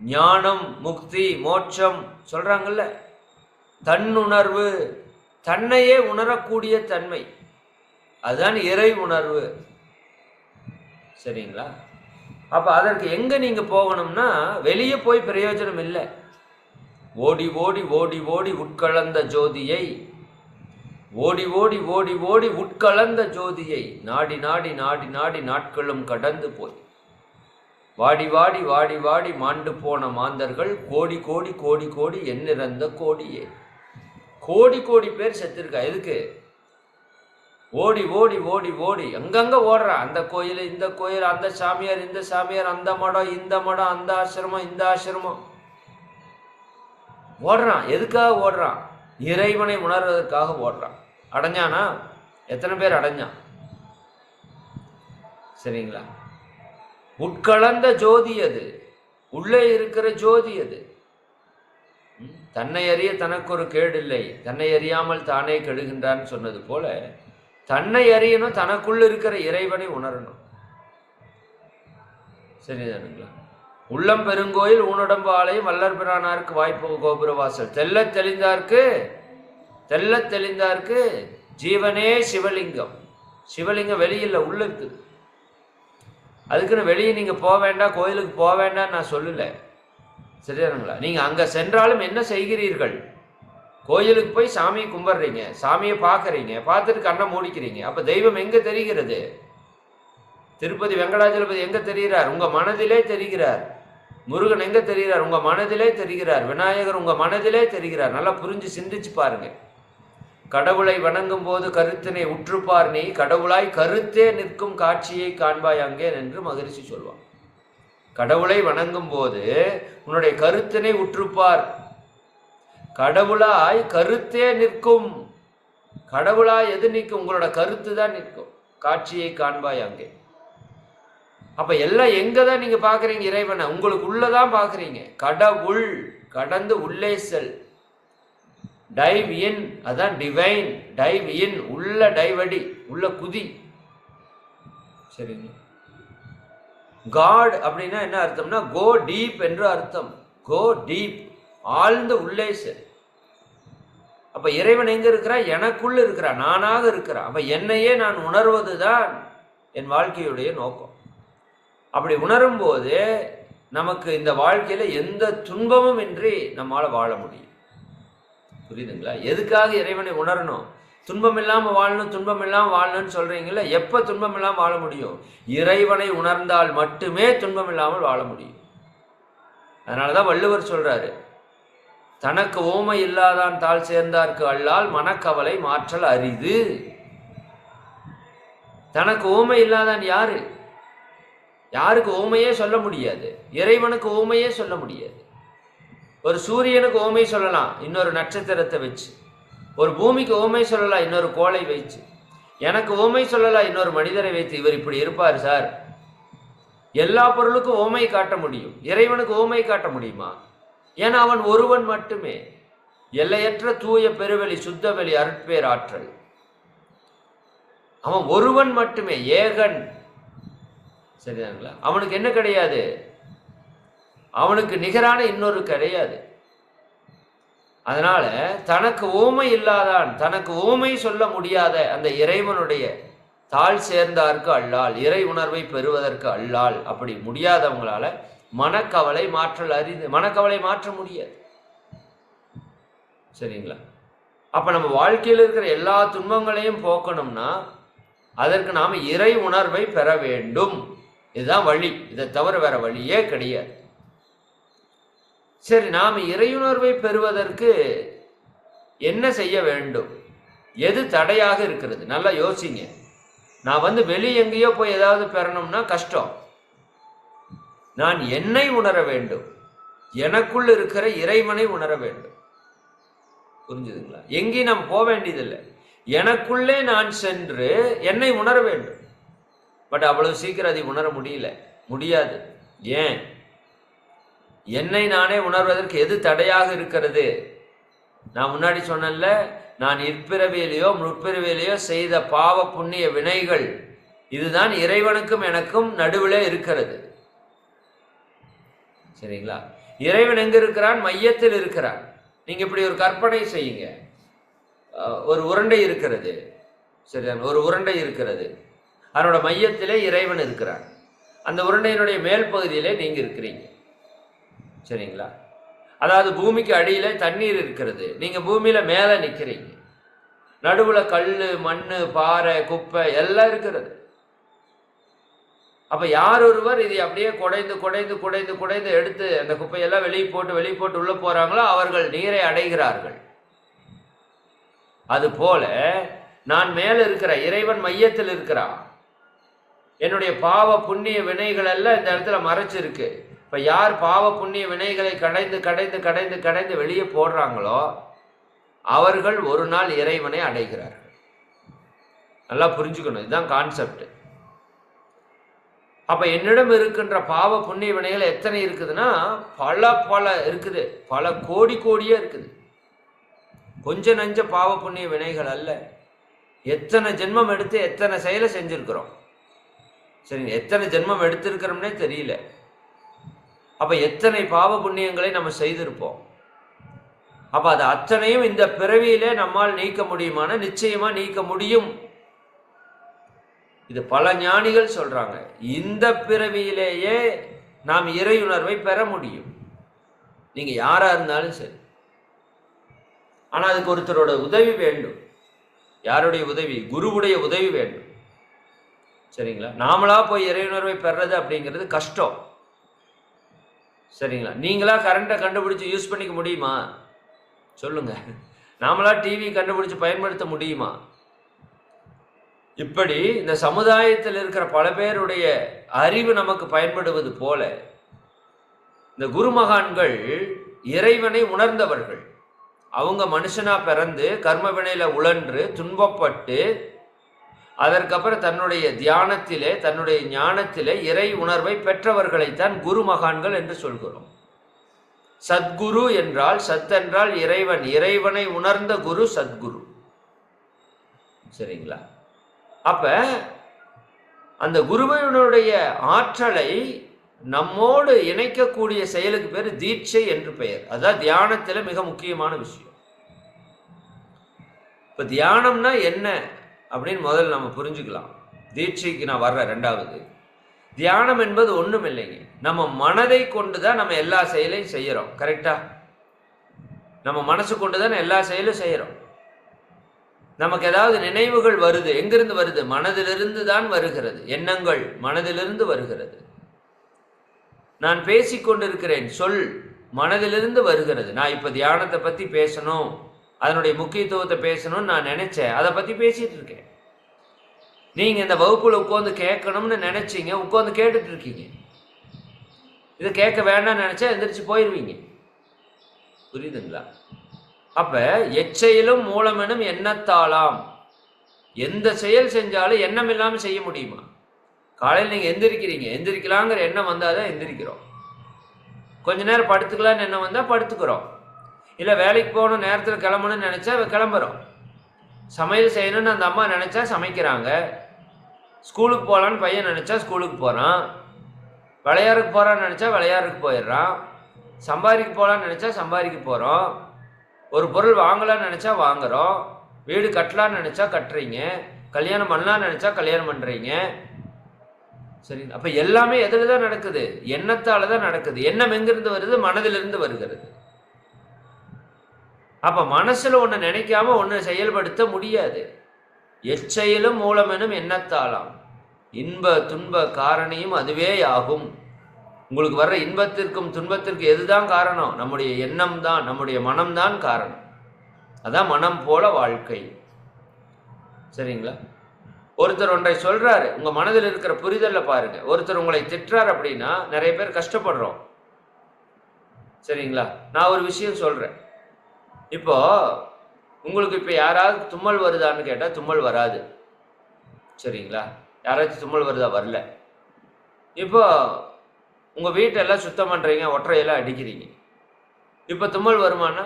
ஞானம், முக்தி, மோட்சம் சொல்றாங்கல்ல, தன்னுணர்வு, தன்னையே உணரக்கூடிய தன்மை, அதுதான் இறை உணர்வு. சரிங்களா? அப்ப அதற்கு எங்க நீங்க போகணும்னா, வெளியே போய் பிரயோஜனம் இல்லை. ஓடி ஓடி ஓடி ஓடி உட்கலந்த ஜோதியை, ஓடி ஓடி ஓடி ஓடி உட்கலந்த ஜோதியை நாடி நாடி நாடி நாடி நாட்களும் கடந்து போய் வாடி வாடி வாடி வாடி மாண்டு போன மாந்தர்கள் கோடி கோடி கோடி கோடி எண்ணிறந்த கோடியே. கோடி கோடி பேர் செத்துருக்கா. எதுக்கு? ஓடி ஓடி ஓடி ஓடி அங்கங்க ஓடுறான். அந்த கோயில், இந்த கோயில், அந்த சாமியார், இந்த சாமியார், அந்த மடம், இந்த மடம், அந்த ஆசிரமம், இந்த ஆசிரமம் ஓடுறான். எதுக்காக ஓடுறான்? இறைவனை உணர்வதற்காக ஓடுறான். அடைஞ்சானா? எத்தனை பேர் அடைஞ்சான்? சரிங்களா? உட்கலந்த ஜோதி அது, உள்ளே இருக்கிற ஜோதி அது. தன்னை அறிய தனக்கு ஒரு கேடு இல்லை, தன்னை அறியாமல் தானே கெடுகின்றான்னு சொன்னது போல தன்னை அறியணும், தனக்குள்ள இருக்கிற இறைவனை உணரணும். சரிதானுங்களா? உள்ளம் பெருங்கோயில் ஊனுடம்பு ஆலயம் வல்லர் பிரானாருக்கு வாய்ப்பு கோபுரவாசல் தெல்ல தெளிந்தார்க்கு, தெல்ல தெளிந்தார்க்கு ஜீவனே சிவலிங்கம். சிவலிங்கம் வெளியில் உள்ள இருக்குது. அதுக்குன்னு வெளியே நீங்க போக வேண்டாம், கோயிலுக்கு போக வேண்டாம் நான் சொல்லல. சரிதானுங்களா? நீங்க அங்க சென்றாலும் என்ன செய்கிறீர்கள்? கோயிலுக்கு போய் சாமியை கும்பிடுறீங்க, சாமியை பார்க்கறீங்க, பார்த்துட்டு கண்ணை மூடிக்கிறீங்க. அப்ப தெய்வம் எங்க தெரிகிறது? திருப்பதி வெங்கடாஜலபதி எங்க தெரிகிறார்? உங்க மனதிலே தெரிகிறார். முருகன் எங்க தெரிகிறார்? உங்க மனதிலே தெரிகிறார். விநாயகர் உங்க மனதிலே தெரிகிறார். நல்லா புரிஞ்சு சிந்திச்சு பாருங்க. கடவுளை வணங்கும் போது கருத்தினை உற்றுப்பார் நீ, கடவுளாய் கருத்தே நிற்கும் காட்சியை காண்பாய் அங்கே என்று மகரிஷி சொல்வார். கடவுளை வணங்கும் போது உன்னுடைய கருத்தினை உற்றுப்பார். கடவுளாய் கருத்தே நிற்கும். கடவுளாய் எது நிற்கும்? உங்களோட கருத்து தான் நிற்கும். காட்சியை காண்பாய் அங்கே. அப்ப எல்லாம் எங்க தான் நீங்க பாக்குறீங்க? இறைவனை உங்களுக்கு உள்ளதான் பாக்குறீங்க. கடவுள் கடந்து உள்ளே செல், டைவ் இன், அதான் டிவைன். டைவ் இன், உள்ள டைவடி, உள்ள குதி. சரிங்க? காட் அப்படின்னா என்ன அர்த்தம்னா கோ டீப் என்று அர்த்தம். கோ டீப், ஆழ்ந்த உள்ளே செல். அப்ப இறைவன் எங்க இருக்கிறா? எனக்குள்ள இருக்கிறா, நானாக இருக்கிறான். அப்ப என்னையே நான் உணர்வதுதான் என் வாழ்க்கையுடைய நோக்கம். அப்படி உணரும் போது நமக்கு இந்த வாழ்க்கையில எந்த துன்பமும் இன்றி நம்மால வாழ முடியும். புரியுதுங்களா? எதுக்காக இறைவனை உணரணும்? துன்பம் இல்லாம வாழணும், துன்பம் இல்லாம வாழணும்னு சொல்றீங்கல்ல, எப்ப துன்பம் இல்லாம வாழ முடியும்? இறைவனை உணர்ந்தால் மட்டுமே துன்பம் இல்லாமல் வாழ முடியும். அதனாலதான் வள்ளுவர் சொல்றாரு, தனக்கு ஓமை இல்லாதான் தாழ் சேர்ந்தார்க்கு அல்லால் மனக்கவலை மாற்றல் அரிது. தனக்கு ஓமை இல்லாதான் யாரு? யாருக்கு ஓமையே சொல்ல முடியாது? இறைவனுக்கு ஓமையே சொல்ல முடியாது. ஒரு சூரியனுக்கு ஓமை சொல்லலாம் இன்னொரு நட்சத்திரத்தை வச்சு, ஒரு பூமிக்கு ஓமை சொல்லலாம் இன்னொரு கோளை வச்சு, எனக்கு ஓமை சொல்லலாம் இன்னொரு மனிதரை வைத்து, இவர் இப்படி இருப்பார் சார். எல்லா பொருளுக்கும் ஓமை காட்ட முடியும், இறைவனுக்கு ஓமை காட்ட முடியுமா? ஏன்னா அவன் ஒருவன் மட்டுமே. எல்லையற்ற தூய பெருவெளி, சுத்தவெளி, அருட்பேர் ஆற்றல். அவன் ஒருவன் மட்டுமே, ஏகன். சரிதாங்களா? அவனுக்கு என்ன கிடையாது? அவனுக்கு நிகரான இன்னொரு கிடையாது. அதனால தனக்கு ஓமை இல்லாதான், தனக்கு ஓமை சொல்ல முடியாத அந்த இறைவனுடைய தாழ் சேர்ந்தார்க்கு அல்லால், இறை உணர்வை பெறுவதற்கு அல்லால், அப்படி முடியாதவங்களால மனக்கவலை மாற்றல் அரிது. மனக்கவலை மாற்ற முடியாது. சரிங்களா? அப்ப நம்ம வாழ்க்கையில் இருக்கிற எல்லா துன்பங்களையும் போக்கணும்னா அதற்கு நாம இறை உணர்வை பெற வேண்டும். இதுதான் வழி. இதை தவிர வேற வழியே கிடையாது. சரி, நாம் இறையுணர்வை பெறுவதற்கு என்ன செய்ய வேண்டும்? எது தடையாக இருக்கிறது? நல்லா யோசிங்க. நான் வெளியே எங்கேயோ போய் ஏதாவது பெறணும்னா கஷ்டம். நான் என்னை உணர வேண்டும். எனக்குள் இருக்கிற இறைவனை உணர வேண்டும். புரிஞ்சுதுங்களா? எங்கேயும் நாம் போக வேண்டியதில்லை. எனக்குள்ளே நான் சென்று என்னை உணர வேண்டும். பட் அவ்வளவு சீக்கிரம் அதை உணர முடியாது. ஏன்? என்னை நானே உணர்வதற்கு எது தடையாக இருக்கிறது? நான் முன்னாடி சொன்னேன்ல, நான் இற்பிறவியிலேயோ முற்பிறவியிலேயோ செய்த பாவ புண்ணிய வினைகள், இதுதான் இறைவனுக்கும் எனக்கும் நடுவில் இருக்கிறது. சரிங்களா? இறைவன் எங்க இருக்கிறான்? மையத்தில் இருக்கிறான். நீங்க இப்படி ஒரு கற்பனை செய்யுங்க. ஒரு உருண்டை இருக்கிறது. சரிதான்? ஒரு உருண்டை இருக்கிறது. அதனோட மையத்திலே இறைவன் இருக்கிறான். அந்த உருண்டையினுடைய மேல் பகுதியிலே நீங்க இருக்கிறீங்க. சரிங்களா? அதாவது பூமிக்கு அடியில தண்ணீர் இருக்கிறது. நீங்க பூமியில மேல நிக்கிறீங்க. நடுவுல கல்லு, மண்ணு, பாறை, குப்பை எல்லாம் இருக்கிறது. அப்ப யார் ஒருவர் இதை அப்படியே குடைந்து எடுத்து அந்த குப்பையெல்லாம் வெளியே போட்டு உள்ள போறாங்களோ அவர்கள் நீரை அடைகிறார்கள். அது போல நான் மேல இருக்கிற இறைவன் மையத்தில் இருக்கிறான். என்னுடைய பாவ புண்ணிய வினைகள் எல்லாம் இந்த இடத்துல மறைச்சிருக்கு. இப்ப யார் பாவ புண்ணிய வினைகளை கடைந்து வெளியே போடுறாங்களோ அவர்கள் ஒரு நாள் இறைவனை அடைகிறார்கள். நல்லா புரிஞ்சுக்கணும். இதுதான் கான்செப்ட். அப்ப என்னிடம் இருக்கின்ற பாவ புண்ணிய வினைகள் எத்தனை இருக்குதுன்னா பல இருக்குது. பல கோடியே இருக்குது. கொஞ்ச நஞ்ச பாவ புண்ணிய வினைகள் அல்ல. எத்தனை ஜென்மம் எடுத்து எத்தனை செயலை செஞ்சிருக்கிறோம். சரிங்க? எத்தனை ஜென்மம் எடுத்திருக்கிறோம்னே தெரியல. அப்ப எத்தனை பாவ புண்ணியங்களை நம்ம செய்திருப்போம். அப்ப அது அத்தனையும் இந்த பிறவியிலே நம்மால் நீக்க முடியுமான? நிச்சயமா நீக்க முடியும். இது பல ஞானிகள் சொல்றாங்க. இந்த பிறவியிலேயே நாம் இறையுணர்வை பெற முடியும். நீங்க யாரா இருந்தாலும் சரி. ஆனா அதுக்கு ஒருத்தரோட உதவி வேண்டும். யாருடைய உதவி? குருவுடைய உதவி வேண்டும். சரிங்களா? நாமளா போய் இறையுணர்வை பெறது அப்படிங்கிறது கஷ்டம். சரிங்களா? நீங்களா கரண்ட்டை கண்டுபிடிச்சு யூஸ் பண்ணிக்க முடியுமா? சொல்லுங்க. நாமளா டிவி கண்டுபிடிச்சு பயன்படுத்த முடியுமா? இப்படி இந்த சமுதாயத்தில் இருக்கிற பல பேருடைய அறிவு நமக்கு பயன்படுவது போல இந்த குருமகான்கள் இறைவனை உணர்ந்தவர்கள். அவங்க மனுஷனா பிறந்து கர்ம வினையில உழன்று துன்பப்பட்டு அதற்கப்புறம் தன்னுடைய தியானத்திலே தன்னுடைய ஞானத்திலே இறை உணர்வை பெற்றவர்களைத்தான் குருமகான்கள் என்று சொல்கிறோம். சத்குரு என்றால், சத் என்றால் இறைவன். இறைவனை உணர்ந்த குரு சத்குரு. சரிங்களா? அப்ப அந்த குருவனுடைய ஆற்றலை நம்மோடு இணைக்கக்கூடிய செயலுக்கு பேர் தீட்சை என்று பெயர். அதான் தியானத்துல மிக முக்கியமான விஷயம். இப்ப தியானம்னா என்ன அப்படின்னு முதல்ல நம்ம புரிஞ்சுக்கலாம். தீட்சைக்கு நான் வர்ற ரெண்டாவது. தியானம் என்பது ஒண்ணும் இல்லைங்க. நம்ம மனதை கொண்டுதான் நம்ம எல்லா செயலையும் செய்யறோம். கரெக்டா? நம்ம மனசு கொண்டுதான் எல்லா செயலும் செய்யறோம். நமக்கு ஏதாவது நினைவுகள் வருது, எங்கிருந்து வருது? மனதிலிருந்து தான் வருகிறது. எண்ணங்கள் மனதிலிருந்து வருகிறது. நான் பேசிக்கொண்டிருக்கிறேன், சொல் மனதிலிருந்து வருகிறது. நான் இப்ப தியானத்தை பத்தி பேசணும், அதனுடைய முக்கியத்துவத்தை பேசணும்னு நான் நினைச்சேன், அதை பத்தி பேசிட்டு இருக்கேன். நீங்க இந்த வகுப்புல உட்கார்ந்து கேட்கணும்னு நினைச்சீங்க, உட்கார்ந்து கேட்டுட்டு இருக்கீங்க. இதை கேட்க வேண்டாம்னு நினைச்சா எந்திரிச்சு போயிடுவீங்க. புரியுதுங்களா? அப்ப எச்செயலும் மூலமெனும் எண்ணத்தாலாம். எந்த செயல் செஞ்சாலும் எண்ணம் இல்லாம செய்ய முடியுமா? காலையில் நீங்க எந்திரிக்கலாங்கிற எண்ணம் வந்தாதான் எந்திரிக்கிறோம். கொஞ்ச நேரம் படுத்துக்கலான்னு எண்ணம் வந்தா படுத்துக்கிறோம். இல்ல வேலைக்கு போகணும், நேரத்தில் கிளம்பணும்னு நினைச்சா கிளம்புறோம். சமையல் செய்யணும்னு அந்த அம்மா நினைச்சா சமைக்கிறாங்க. ஸ்கூலுக்கு போகலான்னு பையன் நினச்சா ஸ்கூலுக்கு போகிறான், விளையாடுறதுக்கு போகிறான்னு நினச்சா விளையாடுறதுக்கு போயிடுறான், சம்பாதிக்க போகலான்னு நினச்சா சம்பாதிக்க போகிறோம், ஒரு பொருள் வாங்கலான்னு நினச்சா வாங்குகிறோம், வீடு கட்டலான்னு நினச்சா கட்டுறீங்க, கல்யாணம் பண்ணலான்னு நினச்சா கல்யாணம் பண்ணுறீங்க. சரி, அப்போ எல்லாமே எதில் தான் நடக்குது? எண்ணத்தால் தான் நடக்குது. எண்ணம் எங்கிருந்து வருது? மனதிலிருந்து வருகிறது. அப்போ மனசில் ஒன்று நினைக்காம ஒன்று செயல்படுத்த முடியாது. எச்செயலும் மூலமெனும் எண்ணத்தாலாம், இன்ப துன்ப காரணியும் அதுவே ஆகும். உங்களுக்கு வர்ற இன்பத்திற்கும் துன்பத்திற்கும் எதுதான் காரணம்? நம்முடைய எண்ணம் தான், நம்முடைய மனம்தான் காரணம். அதான் மனம் போல வாழ்க்கை. சரிங்களா? ஒருத்தர் ஒன்றை சொல்றாரு, உங்க மனதில் இருக்கிற புரிதல்ல பாருங்க. ஒருத்தர் உங்களை திட்டுறாரு அப்படின்னா நிறைய பேர் கஷ்டப்படுறோம். சரிங்களா? நான் ஒரு விஷயம் சொல்றேன். இப்போ உங்களுக்கு இப்போ யாராவது தும்மல் வருதான்னு கேட்டால் தும்மல் வராது. சரிங்களா? யாராச்சும் தும்மல் வருதா? வரல. இப்போ உங்கள் வீட்டெல்லாம் சுத்தம் பண்ணுறீங்க, ஒற்றையெல்லாம் அடிக்கிறீங்க. இப்போ தும்மல் வருமானா?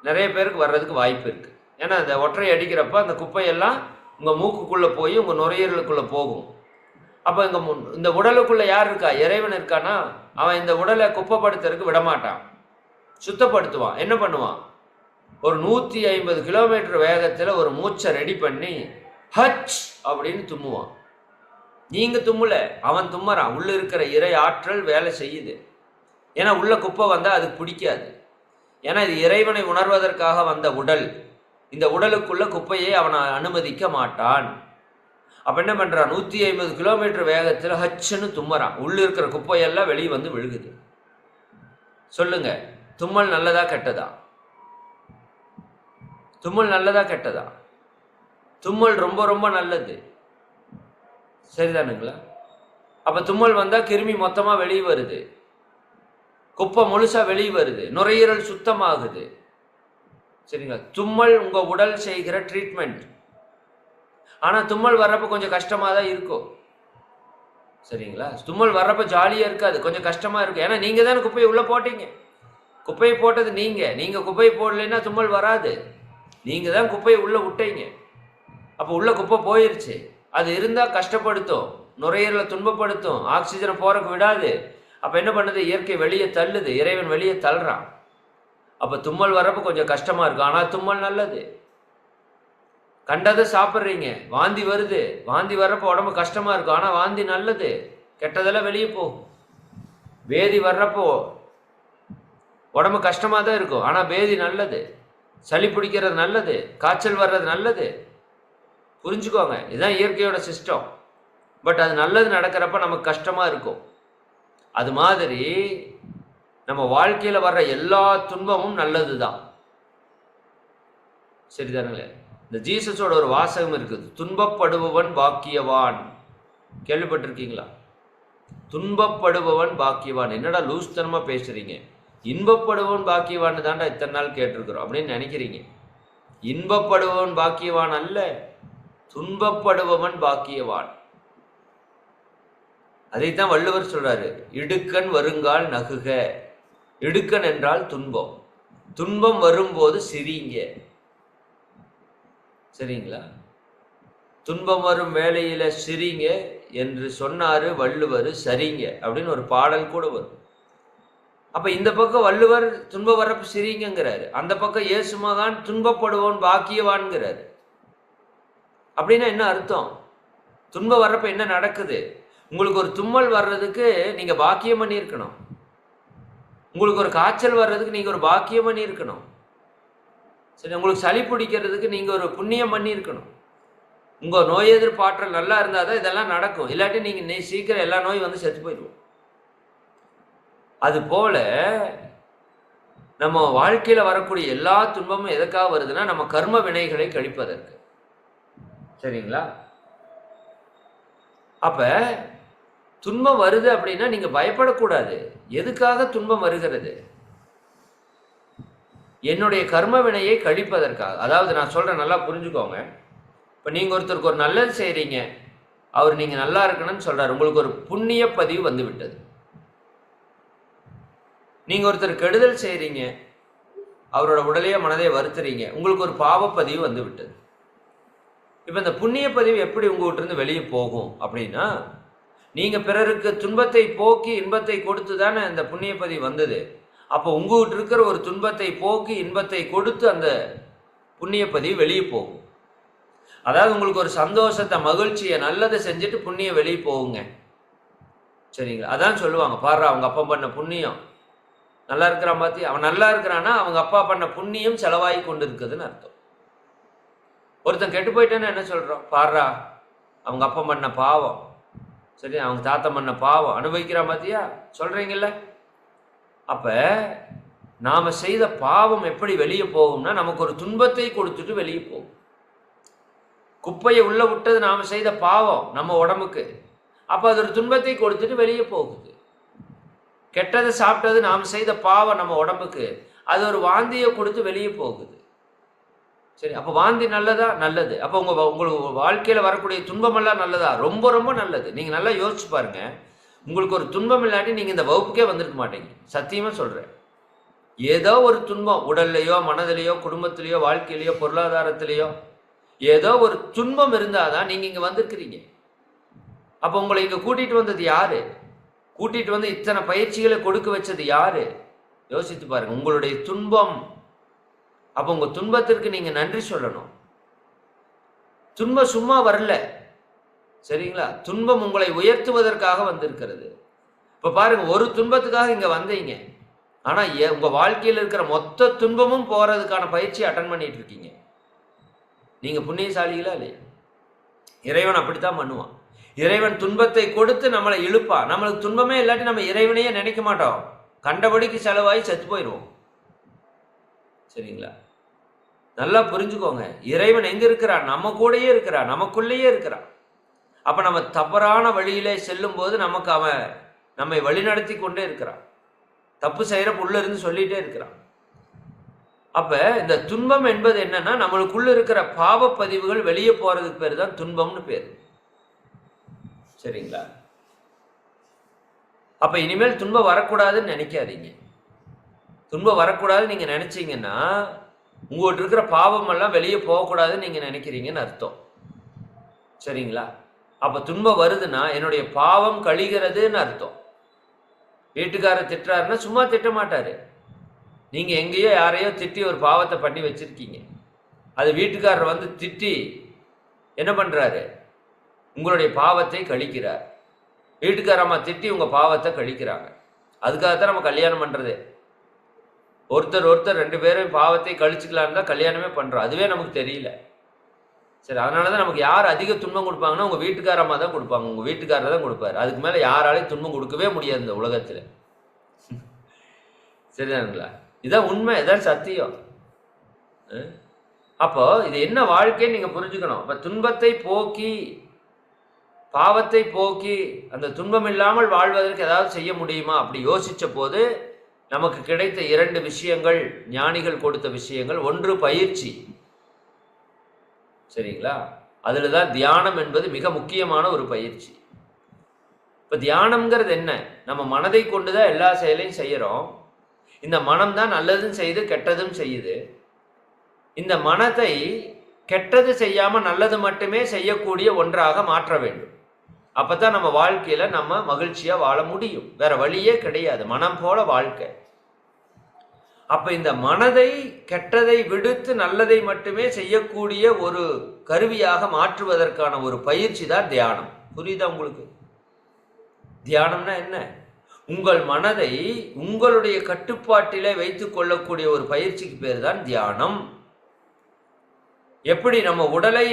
நிறைய பேருக்கு வர்றதுக்கு வாய்ப்பு இருக்குது. ஏன்னா அந்த ஒற்றை அடிக்கிறப்ப அந்த குப்பையெல்லாம் உங்கள் மூக்குக்குள்ளே போய் உங்கள் நுரையீரலுக்குள்ளே போகும். அப்போ இந்த உடலுக்குள்ளே யார் இருக்கா? இறைவன் இருக்கானா? அவன் இந்த உடலை குப்பைப்படுத்துறதுக்கு விடமாட்டான், சுத்தப்படுத்துவான். என்ன பண்ணுவான்? ஒரு 150 கிலோமீட்டர் வேகத்தில் ஒரு மூச்சை ரெடி பண்ணி ஹச் அப்படின்னு தும்முவான். நீங்க தும்முல, அவன் தும்மறான். உள்ள இருக்கிற இறை ஆற்றல் வேலை செய்யுது. ஏன்னா உள்ள குப்பை வந்தால் அதுக்கு பிடிக்காது. ஏன்னா இது இறைவனை உணர்வதற்காக வந்த உடல். இந்த உடலுக்குள்ள குப்பையை அவனை அனுமதிக்க மாட்டான். அப்ப என்ன பண்றான்? 150 கிலோமீட்டர் வேகத்தில் ஹச்சுன்னு தும்மறான். உள்ள இருக்கிற குப்பையெல்லாம் வெளியே வந்து விழுகுது. சொல்லுங்க, தும்மல் நல்லதா கெட்டதா? தும்மல் நல்லதா கெட்டதா? தும்மல் ரொம்ப ரொம்ப நல்லது. சரிதானுங்களா? அப்ப தும்மல் வந்தா கிருமி மொத்தமா வெளியே வருது, குப்பை முழுசா வெளியே வருது, நுரையீரல் சுத்தமாகுது. சரிங்களா? தும்மல் உங்க உடல் செய்கிற ட்ரீட்மெண்ட். ஆனா தும்மல் வர்றப்ப கொஞ்சம் கஷ்டமா தான் இருக்கும். சரிங்களா? தும்மல் வர்றப்ப ஜாலியா இருக்காது, கொஞ்சம் கஷ்டமா இருக்கும். ஏன்னா நீங்க தானே குப்பையை உள்ள போட்டீங்க. குப்பையை போட்டது நீங்க குப்பையை போடலைன்னா தும்மல் வராது. நீங்க தான் குப்பையை உள்ள விட்டீங்க. அப்போ உள்ள குப்பை போயிருச்சு. அது இருந்தா கஷ்டப்படுத்தும், நுரையீரலை துன்பப்படுத்தும், ஆக்சிஜனை போறக்கு விடாது. அப்ப என்ன பண்ணுது? இயற்கை வெளியே தள்ளுது, இறைவன் வெளியே தள்ளுறான். அப்ப தும்மல் வரப்ப கொஞ்சம் கஷ்டமா இருக்கும். ஆனா தும்மல் நல்லது. கண்டதை சாப்பிட்றீங்க, வாந்தி வருது, வாந்தி வர்றப்போ உடம்பு கஷ்டமா இருக்கும். ஆனா வாந்தி நல்லது, கெட்டதெல்லாம் வெளியே போகும். பேதி வர்றப்போ உடம்பு கஷ்டமா தான் இருக்கும். ஆனா பேதி நல்லது, சளி பிடிக்கிறது நல்லது, காய்ச்சல் வர்றது நல்லது. புரிஞ்சுக்கோங்க, இதுதான் இயற்கையோட சிஸ்டம். பட் அது நல்லது நடக்கிறப்ப நமக்கு கஷ்டமா இருக்கும். அது மாதிரி நம்ம வாழ்க்கையில வர்ற எல்லா துன்பமும் நல்லது தான். சரிதானுங்களே? இந்த ஜீசஸோட ஒரு வாசகம் இருக்குது, துன்பப்படுபவன் பாக்கியவான். கேள்விப்பட்டிருக்கீங்களா? துன்பப்படுபவன் பாக்கியவான். என்னடா லூஸ்தனமா பேசுறீங்க? இன்பப்படுபவன் பாக்கியவான் தாண்டா இத்தனை நாள் கேட்டிருக்கிறோம் அப்படின்னு நினைக்கிறீங்க. இன்பப்படுபவன் பாக்கியவான் அல்ல, துன்பப்படுபவன் பாக்கியவான். அதைத்தான் வள்ளுவர் சொல்றாரு, இடுக்கண் வருங்கால் நகுக. இடுக்கண் என்றால் துன்பம். துன்பம் வரும்போது சிரிங்க. சரிங்களா? துன்பம் வரும் வேளையில சிரிங்க என்று சொன்னாரு வள்ளுவர். சரிங்க அப்படின்னு ஒரு பாடல் கூட வரும். அப்ப இந்த பக்கம் வள்ளுவர் துன்பம் வரப்ப சிரிங்கிறாரு, அந்த பக்கம் இயேசு மகான் துன்பப்படுவோன் பாக்கியவான்கிறாரு. அப்படின்னா என்ன அர்த்தம்? துன்பம் வர்றப்ப என்ன நடக்குது? உங்களுக்கு ஒரு தும்மல் வர்றதுக்கு நீங்க பாக்கியம் பண்ணி இருக்கணும். உங்களுக்கு ஒரு காய்ச்சல் வர்றதுக்கு நீங்க ஒரு பாக்கியம் பண்ணி இருக்கணும். சரி, உங்களுக்கு சளி பிடிக்கிறதுக்கு நீங்க ஒரு புண்ணியம் பண்ணி இருக்கணும். உங்க நோய் எதிர்ப்பாற்றல் நல்லா இருந்தாதான் இதெல்லாம் நடக்கும். இல்லாட்டி நீங்க சீக்கிரம் எல்லா நோயும் வந்து செத்து போயிடுவோம். அது போல நம்ம வாழ்க்கையில வரக்கூடிய எல்லா துன்பமும் எதுக்காக வருதுன்னா நம்ம கர்ம வினைகளை கழிப்பதற்கு. சரிங்களா? அப்ப துன்பம் வருது அப்படின்னா நீங்க பயப்படக்கூடாது. எதுக்காக துன்பம் வருகிறது? என்னுடைய கர்ம வினையை கழிப்பதற்காக. அதாவது நான் சொல்றேன், நல்லா புரிஞ்சுக்கோங்க. இப்ப நீங்க ஒருத்தருக்கு ஒரு நல்லது செய்றீங்க, அவர் நீங்க நல்லா இருக்கணும்னு சொல்றாரு, உங்களுக்கு ஒரு புண்ணிய பதிவு வந்து விட்டது. நீங்க ஒருத்தர் கெடுதல் செய்றீங்க, அவரோட உடலையே மனதை வருத்துறீங்க, உங்களுக்கு ஒரு பாவப்பதிவு வந்து விட்டது. இப்போ இந்த புண்ணிய பதிவு எப்படி உங்ககிட்ட இருந்து வெளியே போகும் அப்படின்னா, நீங்க பிறருக்கு துன்பத்தை போக்கி இன்பத்தை கொடுத்து தானே அந்த புண்ணிய பதிவு வந்தது. அப்போ உங்ககிட்ட இருக்கிற ஒரு துன்பத்தை போக்கி இன்பத்தை கொடுத்து அந்த புண்ணிய பதிவு வெளியே போகும். அதாவது உங்களுக்கு ஒரு சந்தோஷத்தை, மகிழ்ச்சியை, நல்லதை செஞ்சுட்டு புண்ணியம் வெளியே போகுங்க. சரிங்களா? அதான் சொல்லுவாங்க, பாரு அவங்க அப்பா பண்ண புண்ணியம் நல்லா இருக்கிறான் பாத்தி, அவன் நல்லா இருக்கிறான்னா அவங்க அப்பா பண்ண புண்ணியம் செலவாகி கொண்டு இருக்குதுன்னு அர்த்தம். ஒருத்தன் கெட்டு போயிட்டேன்னு என்ன சொல்றோம்? பாரா அவங்க அப்பா பண்ண பாவம், சரி அவங்க தாத்தா பண்ண பாவம் அனுபவிக்கிறான் பாத்தியா சொல்றீங்கல்ல. அப்ப நாம செய்த பாவம் எப்படி வெளியே போகும்னா, நமக்கு ஒரு துன்பத்தை கொடுத்துட்டு வெளியே போகும். குப்பையை உள்ள விட்டது நாம செய்த பாவம் நம்ம உடம்புக்கு, அப்ப அது ஒரு துன்பத்தை கொடுத்துட்டு வெளியே போகுது. கெட்டதை சாப்பிட்டது நாம் செய்த பாவம் நம்ம உடம்புக்கு, அது ஒரு வாந்தியை கொடுத்து வெளியே போகுது. சரி, அப்போ வாந்தி நல்லதா? நல்லது. அப்போ உங்களுக்கு வாழ்க்கையில் வரக்கூடிய துன்பமெல்லாம் நல்லதா? ரொம்ப ரொம்ப நல்லது. நீங்கள் நல்லா யோசிச்சு பாருங்க. உங்களுக்கு ஒரு துன்பம் இல்லாட்டி நீங்கள் இந்த வகுப்புக்கே வந்திருக்க மாட்டீங்க. சத்தியமாக சொல்கிறேன். ஏதோ ஒரு துன்பம், உடல்லையோ மனதிலையோ குடும்பத்திலையோ வாழ்க்கையிலையோ பொருளாதாரத்திலையோ ஏதோ ஒரு துன்பம் இருந்தால் தான் நீங்கள் இங்கே வந்திருக்கிறீங்க. அப்போ உங்களை இங்கே கூட்டிகிட்டு வந்தது யாரு? கூட்டிகிட்டு வந்து இத்தனை பயிற்சிகளை கொடுக்க வச்சது யாரு? யோசித்து பாருங்க. உங்களுடைய துன்பம். அப்போ உங்கள் துன்பத்திற்கு நீங்கள் நன்றி சொல்லணும். துன்பம் சும்மா வரல, சரிங்களா? துன்பம் உங்களை உயர்த்துவதற்காக வந்திருக்கிறது. இப்போ பாருங்க, ஒரு துன்பத்துக்காக இங்கே வந்தீங்க, ஆனால் உங்கள் வாழ்க்கையில் இருக்கிற மொத்த துன்பமும் போகிறதுக்கான பயிற்சி அட்டன் பண்ணிட்டு இருக்கீங்க. நீங்கள் புண்ணியசாலிகளா இல்லையா? இறைவன் அப்படித்தான் பண்ணுவான். இறைவன் துன்பத்தை கொடுத்து நம்மளை இழுப்பான். நம்மளுக்கு துன்பமே இல்லாட்டி நம்ம இறைவனையே நினைக்க மாட்டோம். கண்டபடிக்கு செலவாகி செத்து போயிடுவோம். சரிங்களா? நல்லா புரிஞ்சுக்கோங்க. இறைவன் எங்க இருக்கிறான்? நம்ம கூடயே இருக்கிறான், நமக்குள்ளேயே இருக்கிறான். அப்ப நம்ம தவறான வழியிலே செல்லும் போது நமக்கு அவன் நம்மை வழிநடத்தி கொண்டே இருக்கிறான். தப்பு செய்யறப்ப உள்ள இருந்து சொல்லிட்டே இருக்கிறான். அப்ப இந்த துன்பம் என்பது என்னன்னா, நம்மளுக்குள்ள இருக்கிற பாவ பதிவுகள் வெளியே போறதுக்கு பேர் தான் துன்பம்னு பேரு. சரிங்களா? அப்ப இனிமேல் துன்பம் வரக்கூடாதுன்னு நினைக்காதீங்க. துன்பம் வரக்கூடாதுன்னு நீங்க நினைச்சீங்கன்னா, உங்கள்கிட்ட இருக்கிற பாவம் எல்லாம் வெளியே போகக்கூடாதுன்னு நீங்க நினைக்கிறீங்கன்னு அர்த்தம். சரிங்களா? அப்ப துன்பம் வருதுன்னா என்னுடைய பாவம் கழிகிறதுன்னு அர்த்தம். வீட்டுக்காரர் திட்டுறாருன்னா சும்மா திட்ட மாட்டாரு. நீங்க எங்கேயோ யாரையோ திட்டி ஒரு பாவத்தை பண்ணி வச்சிருக்கீங்க. அது வீட்டுக்காரர் வந்து திட்டி என்ன பண்றாரு? உங்களுடைய பாவத்தை கழிக்கிறார். வீட்டுக்காரம்மா திட்டி உங்க பாவத்தை கழிக்கிறாங்க. அதுக்காகத்தான் நம்ம கல்யாணம் பண்றது. ஒருத்தர் ரெண்டு பேரும் பாவத்தை கழிச்சுக்கலான்னு தான் கல்யாணமே பண்றோம். அதுவே நமக்கு தெரியல. சரி, அதனாலதான் நமக்கு யார் அதிக துன்பம் கொடுப்பாங்கன்னா உங்க வீட்டுக்காரம்மா தான் கொடுப்பாங்க. உங்க வீட்டுக்காரர் தான் கொடுப்பாரு. அதுக்கு மேல யாராலையும் துன்பம் கொடுக்கவே முடியாது இந்த உலகத்துல. சரிதானுங்களா? இதான் உண்மை, இதான் சத்தியம். அப்போ இது என்ன வாழ்க்கைன்னு நீங்க புரிஞ்சுக்கணும். அப்ப துன்பத்தை போக்கி பாவத்தை போக்கி அந்த துன்பம் இல்லாமல் வாழ்வதற்கு ஏதாவது செய்ய முடியுமா அப்படி யோசிச்ச போது நமக்கு கிடைத்த இரண்டு விஷயங்கள், ஞானிகள் கொடுத்த விஷயங்கள். ஒன்று பயிற்சி. சரிங்களா? அதுல தான் தியானம் என்பது மிக முக்கியமான ஒரு பயிற்சி. இப்ப தியானம்ங்கிறது என்ன? நம்ம மனதை கொண்டுதான் எல்லா செயலையும் செய்யறோம். இந்த மனம் தான் நல்லதும் செய்து கெட்டதும் செய்யுது. இந்த மனதை கெட்டது செய்யாம நல்லது மட்டுமே செய்யக்கூடிய ஒன்றாக மாற்ற வேண்டும். அப்பதான் நம்ம வாழ்க்கையில நம்ம மகிழ்ச்சியா வாழ முடியும். வேற வழியே கிடையாது. மனம் போல வாழ்க்கை. அப்ப இந்த மனதை கெட்டதை விடுத்து நல்லதை மட்டுமே செய்யக்கூடிய ஒரு கருவியாக மாற்றுவதற்கான ஒரு பயிற்சி தான் தியானம். புரியுதா உங்களுக்கு? தியானம்னா என்ன? உங்கள் மனதை உங்களுடைய கட்டுப்பாட்டிலே வைத்துக் கொள்ளக்கூடிய ஒரு பயிற்சிக்கு பேர் தான் தியானம். எப்படி நம்ம உடலை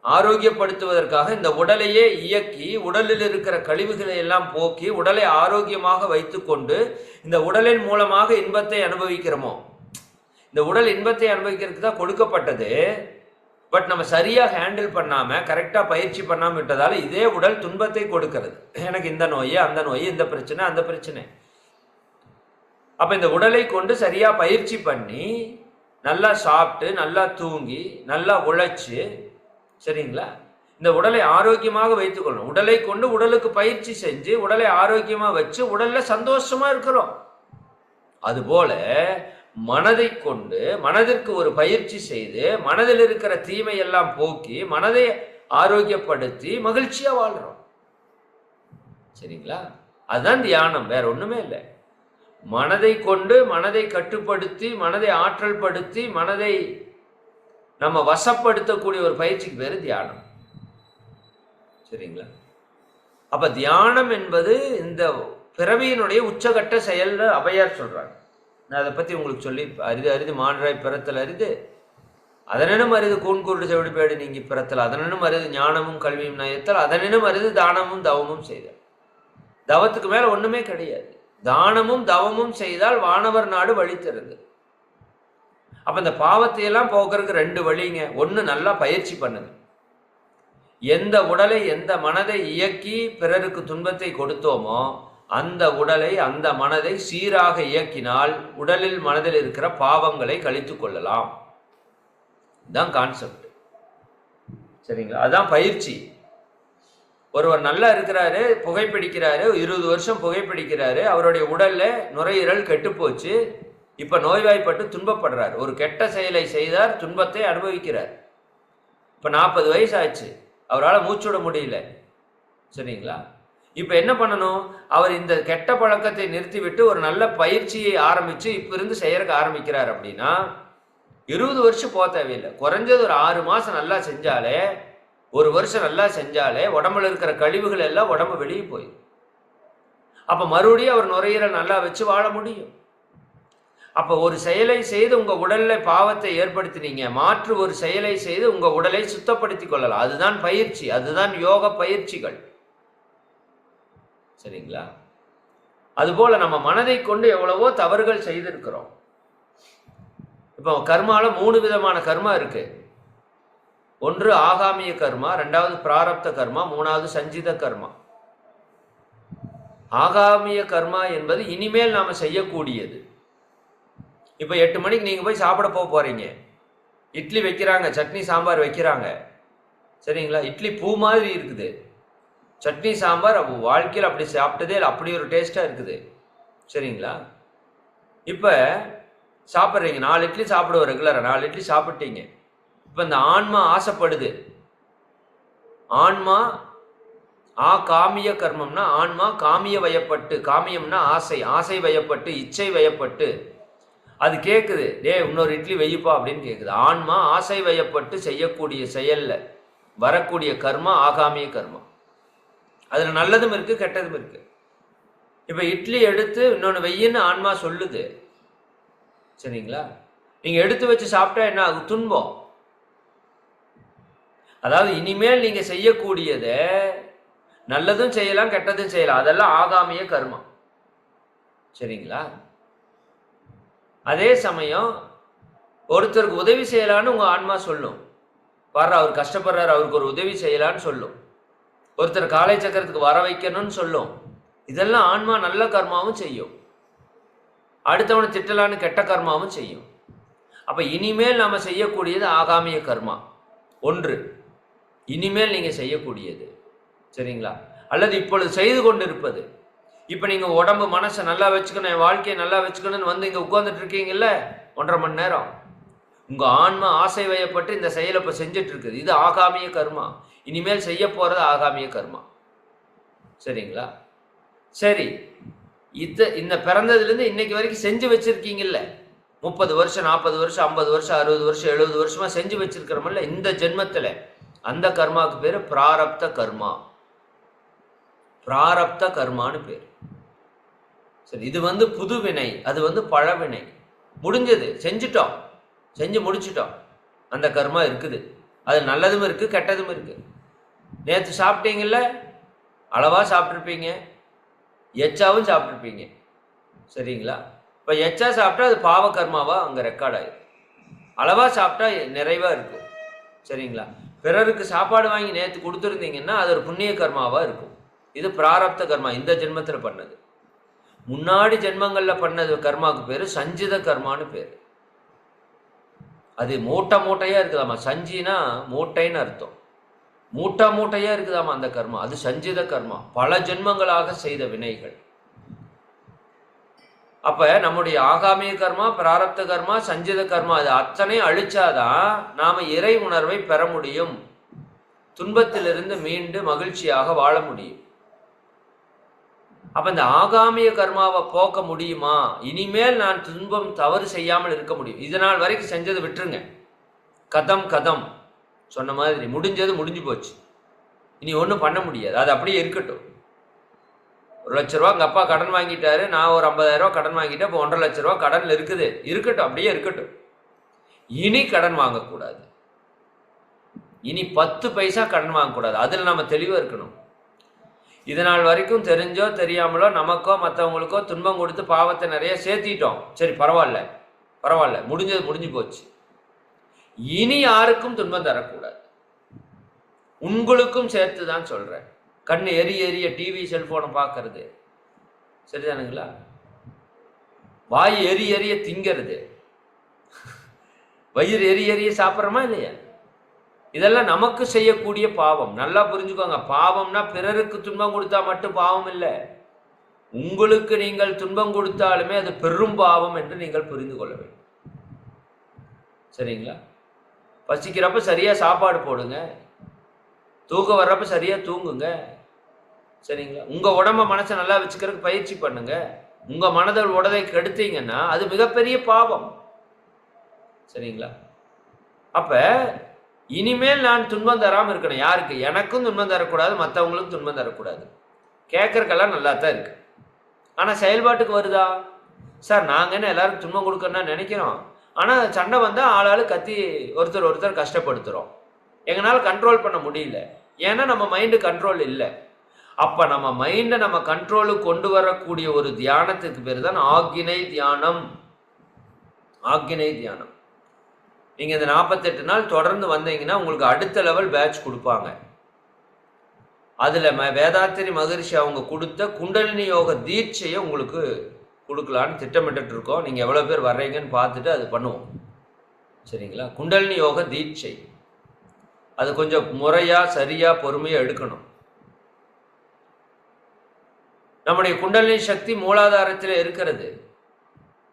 ஆரோக்கியப்படுத்துவதற்காக இந்த உடலையே இயக்கி உடலில் இருக்கிற கழிவுகளை எல்லாம் போக்கி உடலை ஆரோக்கியமாக வைத்துக்கொண்டு இந்த உடலின் மூலமாக இன்பத்தை அனுபவிக்கிறோமோ, இந்த உடல் இன்பத்தை அனுபவிக்கிறதுக்கு தான் கொடுக்கப்பட்டது. பட் நம்ம சரியா ஹேண்டில் பண்ணாம கரெக்டா பயிற்சி பண்ணாம விட்டதால இதே உடல் துன்பத்தை கொடுக்கிறது. எனக்கு இந்த நோய், அந்த நோய், இந்த பிரச்சனை, அந்த பிரச்சனை. அப்ப இந்த உடலை கொண்டு சரியா பயிற்சி பண்ணி நல்லா சாப்பிட்டு நல்லா தூங்கி நல்லா உழைச்சு, சரிங்களா, இந்த உடலை ஆரோக்கியமாக வைத்துக் கொள்ளணும். உடலை கொண்டு உடலுக்கு பயிற்சி செஞ்சு உடலை ஆரோக்கியமா வச்சு உடல்ல சந்தோஷமா இருக்கிறோம். அதுபோல மனதை கொண்டு மனதிற்கு ஒரு பயிற்சி செய்து மனதில் இருக்கிற தீமை எல்லாம் போக்கி மனதை ஆரோக்கியப்படுத்தி மகிழ்ச்சியா வாழ்றோம். சரிங்களா? அதுதான் தியானம், வேற ஒண்ணுமே இல்லை. மனதை கொண்டு மனதை கட்டுப்படுத்தி மனதை ஆற்றல் படுத்தி மனதை நம்ம வசப்படுத்தக்கூடிய ஒரு பயிற்சிக்கு பேரு தியானம். சரிங்களா? அப்ப தியானம் என்பது இந்த பிறவியினுடைய உச்சகட்ட செயல் அவையார் சொல்றாங்க. நான் அதை பத்தி உங்களுக்கு சொல்லி, அரிது அரிது மான்றாய் பிறத்தல் அரிது, அதனினும் அரிது கூன்கூருடு செவிடுபேடு நீங்கி பிறத்தல், அதனினும் அரிது ஞானமும் கல்வியும் நயத்தல், அதனினும் அரிது தானமும் தவமும் செய்தல். தவத்துக்கு மேல ஒண்ணுமே கிடையாது. தானமும் தவமும் செய்தால் வானவர் நாடு வழி திறந்து. அப்ப இந்த பாவத்தை எல்லாம் போக்குறதுக்கு 2 வழிங்க. ஒண்ணு, நல்லா பயிற்சி பண்ணுங்க. எந்த உடலை எந்த மனதை இயக்கி பிறருக்கு துன்பத்தை கொடுத்தோமோ அந்த உடலை அந்த மனதை சீராக இயக்கினால் உடலில் மனதில் இருக்கிற பாவங்களை கழித்துக் கொள்ளலாம். இதுதான் கான்செப்ட். சரிங்களா? அதான் பயிற்சி. ஒருவர் நல்லா இருக்கிறாரு, புகைப்பிடிக்கிறாரு, 20 வருஷம் புகைப்பிடிக்கிறாரு, அவருடைய உடல்ல நுரையீரல் கெட்டு போச்சு, இப்ப நோய்வாய்ப்பட்டு துன்பப்படுறார். ஒரு கெட்ட செயலை செய்தார், துன்பத்தை அனுபவிக்கிறார். இப்ப 40 வயசு ஆச்சு, அவரால் மூச்சுட முடியல. சரிங்களா? இப்ப என்ன பண்ணணும்? அவர் இந்த கெட்ட பழக்கத்தை நிறுத்திவிட்டு ஒரு நல்ல பயிற்சியை ஆரம்பிச்சு இப்ப இருந்து செய்யறதுக்கு ஆரம்பிக்கிறார் அப்படின்னா 20 வருஷம் போக தேவையில்லை. குறைஞ்சது ஒரு 6 மாசம் நல்லா செஞ்சாலே, 1 வருஷம் நல்லா செஞ்சாலே உடம்புல இருக்கிற கழிவுகள் எல்லாம் உடம்பு வெளியே போயிடும். அப்ப மறுபடியும் அவர் நுரையீரல் நல்லா வச்சு வாழ முடியும். அப்ப ஒரு செயலை செய்து உங்க உடல்ல பாவத்தை ஏற்படுத்தினீங்க, மாற்று ஒரு செயலை செய்து உங்க உடலை சுத்தப்படுத்திக் கொள்ளலாம். அதுதான் பயிற்சி, அதுதான் யோக பயிற்சிகள். சரிங்களா? அதுபோல நம்ம மனதை கொண்டு எவ்வளவோ தவறுகள் செய்திருக்கிறோம். இப்போ கர்மால 3 விதமான கர்மா இருக்கு. ஒன்று ஆகாமிய கர்மா, 2வது பிராரப்த கர்மா, 3வது சஞ்சித கர்மா. ஆகாமிய கர்மா என்பது இனிமேல் நாம செய்யக்கூடியது. இப்ப 8 மணிக்கு நீங்க போய் சாப்பிட போறீங்க, இட்லி வைக்கிறாங்க, சட்னி சாம்பார் வைக்கிறாங்க. சரிங்களா? இட்லி பூ மாதிரி இருக்குது, சட்னி சாம்பார் வாழ்க்கையில் அப்படி சாப்பிட்டதே இல்லை, அப்படி ஒரு டேஸ்டா இருக்குது. சரிங்களா? இப்ப சாப்பிட்றீங்க, 4 இட்லி சாப்பிடுவோம் ரெகுலரா, 4 இட்லி சாப்பிட்டீங்க. இப்ப இந்த ஆன்மா ஆசைப்படுது. ஆன்மா காமிய கர்மம்னா ஆன்மா காமிய வயப்பட்டு, காமியம்னா ஆசை, ஆசை வயப்பட்டு, இச்சை வயப்பட்டு அது கேட்குது, இன்னொரு இட்லி வைப்பா அப்படின்னு கேட்குது. ஆன்மா ஆசை வயப்பட்டு செய்யக்கூடிய செயல்ல வரக்கூடிய கர்மா ஆகாமிய கர்மா. அதுல நல்லதும் இருக்கு, கெட்டதும் இருக்கு. இப்ப இட்லி எடுத்து இன்னொன்னு வெயின்னு ஆன்மா சொல்லுது. சரிங்களா? நீங்க எடுத்து வச்சு சாப்பிட்டா என்ன ஆகும்? துன்பம். அதாவது இனிமேல் நீங்க செய்யக்கூடியத நல்லதும் செய்யலாம், கெட்டதும் செய்யலாம், அதெல்லாம் ஆகாமிய கர்மா. சரிங்களா? அதே சமயம் ஒருத்தருக்கு உதவி செய்யலான்னு உங்க ஆன்மா சொல்லும். பாரு, அவர் கஷ்டப்படுறாரு, அவருக்கு ஒரு உதவி செய்யலான்னு சொல்லும். ஒருத்தர் காலை சக்கரத்துக்கு வர வைக்கணும்னு சொல்லும். இதெல்லாம் ஆன்மா நல்ல கர்மாவும் செய்யும், அடுத்தவனை திட்டலான்னு கெட்ட கர்மாவும் செய்யும். அப்ப இனிமேல் நாம செய்யக்கூடியது ஆகாமிய கர்மா. ஒன்று இனிமேல் நீங்க செய்யக்கூடியது. சரிங்களா? அல்லது இப்பொழுது செய்து கொண்டு இருப்பது. இப்ப நீங்க உடம்பு மனசை நல்லா வச்சுக்கணும், என் வாழ்க்கையை நல்லா வச்சுக்கணும்னு வந்து இங்க உட்கார்ந்துட்டு இருக்கீங்கல்ல 1.5 மணி நேரம், உங்க ஆன்மா ஆசை வயப்பட்டு இந்த செயலை இப்ப செஞ்சுட்டு இருக்குது. இது ஆகாமிய கர்மா. இனிமேல் செய்ய போறது ஆகாமிய கர்மா. சரிங்களா? சரி, இந்த பிறந்ததுல இருந்து இன்னைக்கு வரைக்கும் செஞ்சு வச்சிருக்கீங்கல்ல, 30 வருஷம் 40 வருஷம் 50 வருஷம் 60 வருஷம் 70 வருஷமா செஞ்சு வச்சிருக்கிறோம்ல, இந்த ஜென்மத்துல அந்த கர்மாவுக்கு பேரு பிராரப்த கர்மா. பிராரப்த கர்மான்னு பேர். சரி, இது வந்து புது வினை, அது வந்து பழவினை. முடிஞ்சது, செஞ்சுட்டோம், செஞ்சு முடிச்சுட்டோம். அந்த கர்மா இருக்குது. அது நல்லதும் இருக்கு, கெட்டதும் இருக்கு. நேற்று சாப்பிட்டீங்கல்ல, அளவா சாப்பிட்ருப்பீங்க, எச்சாவும் சாப்பிட்ருப்பீங்க. சரிங்களா? இப்போ எச்சா சாப்பிட்டா அது பாவ கர்மாவா அங்கே ரெக்கார்ட் ஆயிடும். அளவா சாப்பிட்டா நிறைவா இருக்கும். சரிங்களா? பிறருக்கு சாப்பாடு வாங்கி நேற்று கொடுத்துருந்தீங்கன்னா அது ஒரு புண்ணிய கர்மாவா இருக்கும். இது பிராரப்த கர்மா, இந்த ஜென்மத்தில் பண்ணது. முன்னாடி ஜென்மங்கள்ல பண்ணது கர்மாவுக்கு பேரு சஞ்சித கர்மான்னு பேரு. அது மூட்டை மூட்டையா இருக்குதாமா. சஞ்சினா மூட்டைன்னு அர்த்தம். மூட்டை மூட்டையா இருக்குதாமா அந்த கர்மா, அது சஞ்சித கர்மா. பல ஜென்மங்களாக செய்த வினைகள். அப்ப நம்முடைய ஆகாமிய கர்மா, பிராரப்த கர்மா, சஞ்சித கர்மா அது அத்தனை அழிச்சாதான் நாம இறை உணர்வை பெற முடியும். துன்பத்திலிருந்து மீண்டு மகிழ்ச்சியாக வாழ முடியும். அப்ப இந்த ஆகாமிய கர்மாவை போக்க முடியுமா? இனிமேல் நான் துன்பம் தவறு செய்யாமல் இருக்க முடியும். இதனால் வரைக்கும் செஞ்சதை விட்டுருங்க. கதம் கதம் சொன்ன மாதிரி முடிஞ்சது முடிஞ்சு போச்சு. இனி ஒன்றும் பண்ண முடியாது. அது அப்படியே இருக்கட்டும். 1,00,000 ரூபா எங்கள் அப்பா கடன் வாங்கிட்டாரு, நான் ஒரு 50,000 ரூபா கடன் வாங்கிட்டேன், இப்போ 1,50,000 ரூபா கடனில் இருக்குது. இருக்கட்டும், அப்படியே இருக்கட்டும். இனி கடன் வாங்கக்கூடாது. இனி 10 பைசா கடன் வாங்கக்கூடாது. அதில் நம்ம தெளிவாக இருக்கணும். இதனால் வரைக்கும் தெரிஞ்சோ தெரியாமலோ நமக்கோ மற்றவங்களுக்கோ துன்பம் கொடுத்து பாவத்தை நிறைய சேர்த்திட்டோம். சரி, பரவாயில்ல பரவாயில்ல, முடிஞ்சது முடிஞ்சு போச்சு. இனி யாருக்கும் துன்பம் தரக்கூடாது. உங்களுக்கும் சேர்த்து தான் சொல்றேன். கண்ணு எரிய டிவி செல்போனை பார்க்கறது சரிதானுங்களா? வாய் எரிய திங்கிறது, வயிறு எரிய சாப்பிட்றோமா இல்லையா? இதெல்லாம் நமக்கு செய்யக்கூடிய பாவம். நல்லா புரிஞ்சுக்கோங்க. பாவம்னா பிறருக்கு துன்பம் கொடுத்தா மட்டும் பாவம் இல்லை. உங்களுக்கு நீங்கள் துன்பம் கொடுத்தாலுமே அது பெரும் பாவம் என்று நீங்கள் புரிந்து கொள்ள வேண்டும். சரிங்களா? பசிக்கிறப்ப சரியா சாப்பாடு போடுங்க, தூக்கம் வர்றப்ப சரியா தூங்குங்க. சரிங்களா? உங்க உடம்ப மனசை நல்லா வச்சுக்கிறதுக்கு பயிற்சி பண்ணுங்க. உங்க மனதல் உடலை கெடுத்தீங்கன்னா அது மிகப்பெரிய பாவம். சரிங்களா? அப்ப இனிமேல் நான் துன்பம் தராமல் இருக்கணும். யாருக்கு? எனக்கும் துன்பம் தரக்கூடாது, மற்றவங்களுக்கும் துன்பம் தரக்கூடாது. கேட்கறக்கெல்லாம் நல்லா தான் இருக்கு. ஆனால் செயல்பாட்டுக்கு வருதா? சார் நாங்கள் என்ன எல்லாருக்கும் துன்பம் கொடுக்கணும்னு நினைக்கிறோம், ஆனால் சண்டை வந்தால் ஆளாளு கத்தி ஒருத்தர் கஷ்டப்படுத்துகிறோம். எங்களால் கண்ட்ரோல் பண்ண முடியல. ஏன்னா நம்ம மைண்டு கண்ட்ரோல் இல்லை. அப்போ நம்ம மைண்டை நம்ம கண்ட்ரோலுக்கு கொண்டு வரக்கூடிய ஒரு தியானத்துக்கு பேர் தான் ஆக்கினை தியானம். ஆக்கினை தியானம். நீங்கள் இந்த 48 நாள் தொடர்ந்து வந்தீங்கன்னா உங்களுக்கு அடுத்த லெவல் பேட்ச் கொடுப்பாங்க. அதில் வேதாத்திரி மகரிஷி அவங்க கொடுத்த குண்டலினி யோக தீட்சையை உங்களுக்கு கொடுக்கலான்னு திட்டமிட்டு இருக்கோம். நீங்கள் எவ்வளோ பேர் வர்றீங்கன்னு பார்த்துட்டு அது பண்ணுவோம். சரிங்களா? குண்டலினி யோக தீட்சை அது கொஞ்சம் முறையாக சரியாக பொறுமையாக எடுக்கணும். நம்முடைய குண்டலினி சக்தி மூலாதாரத்தில் இருக்கிறது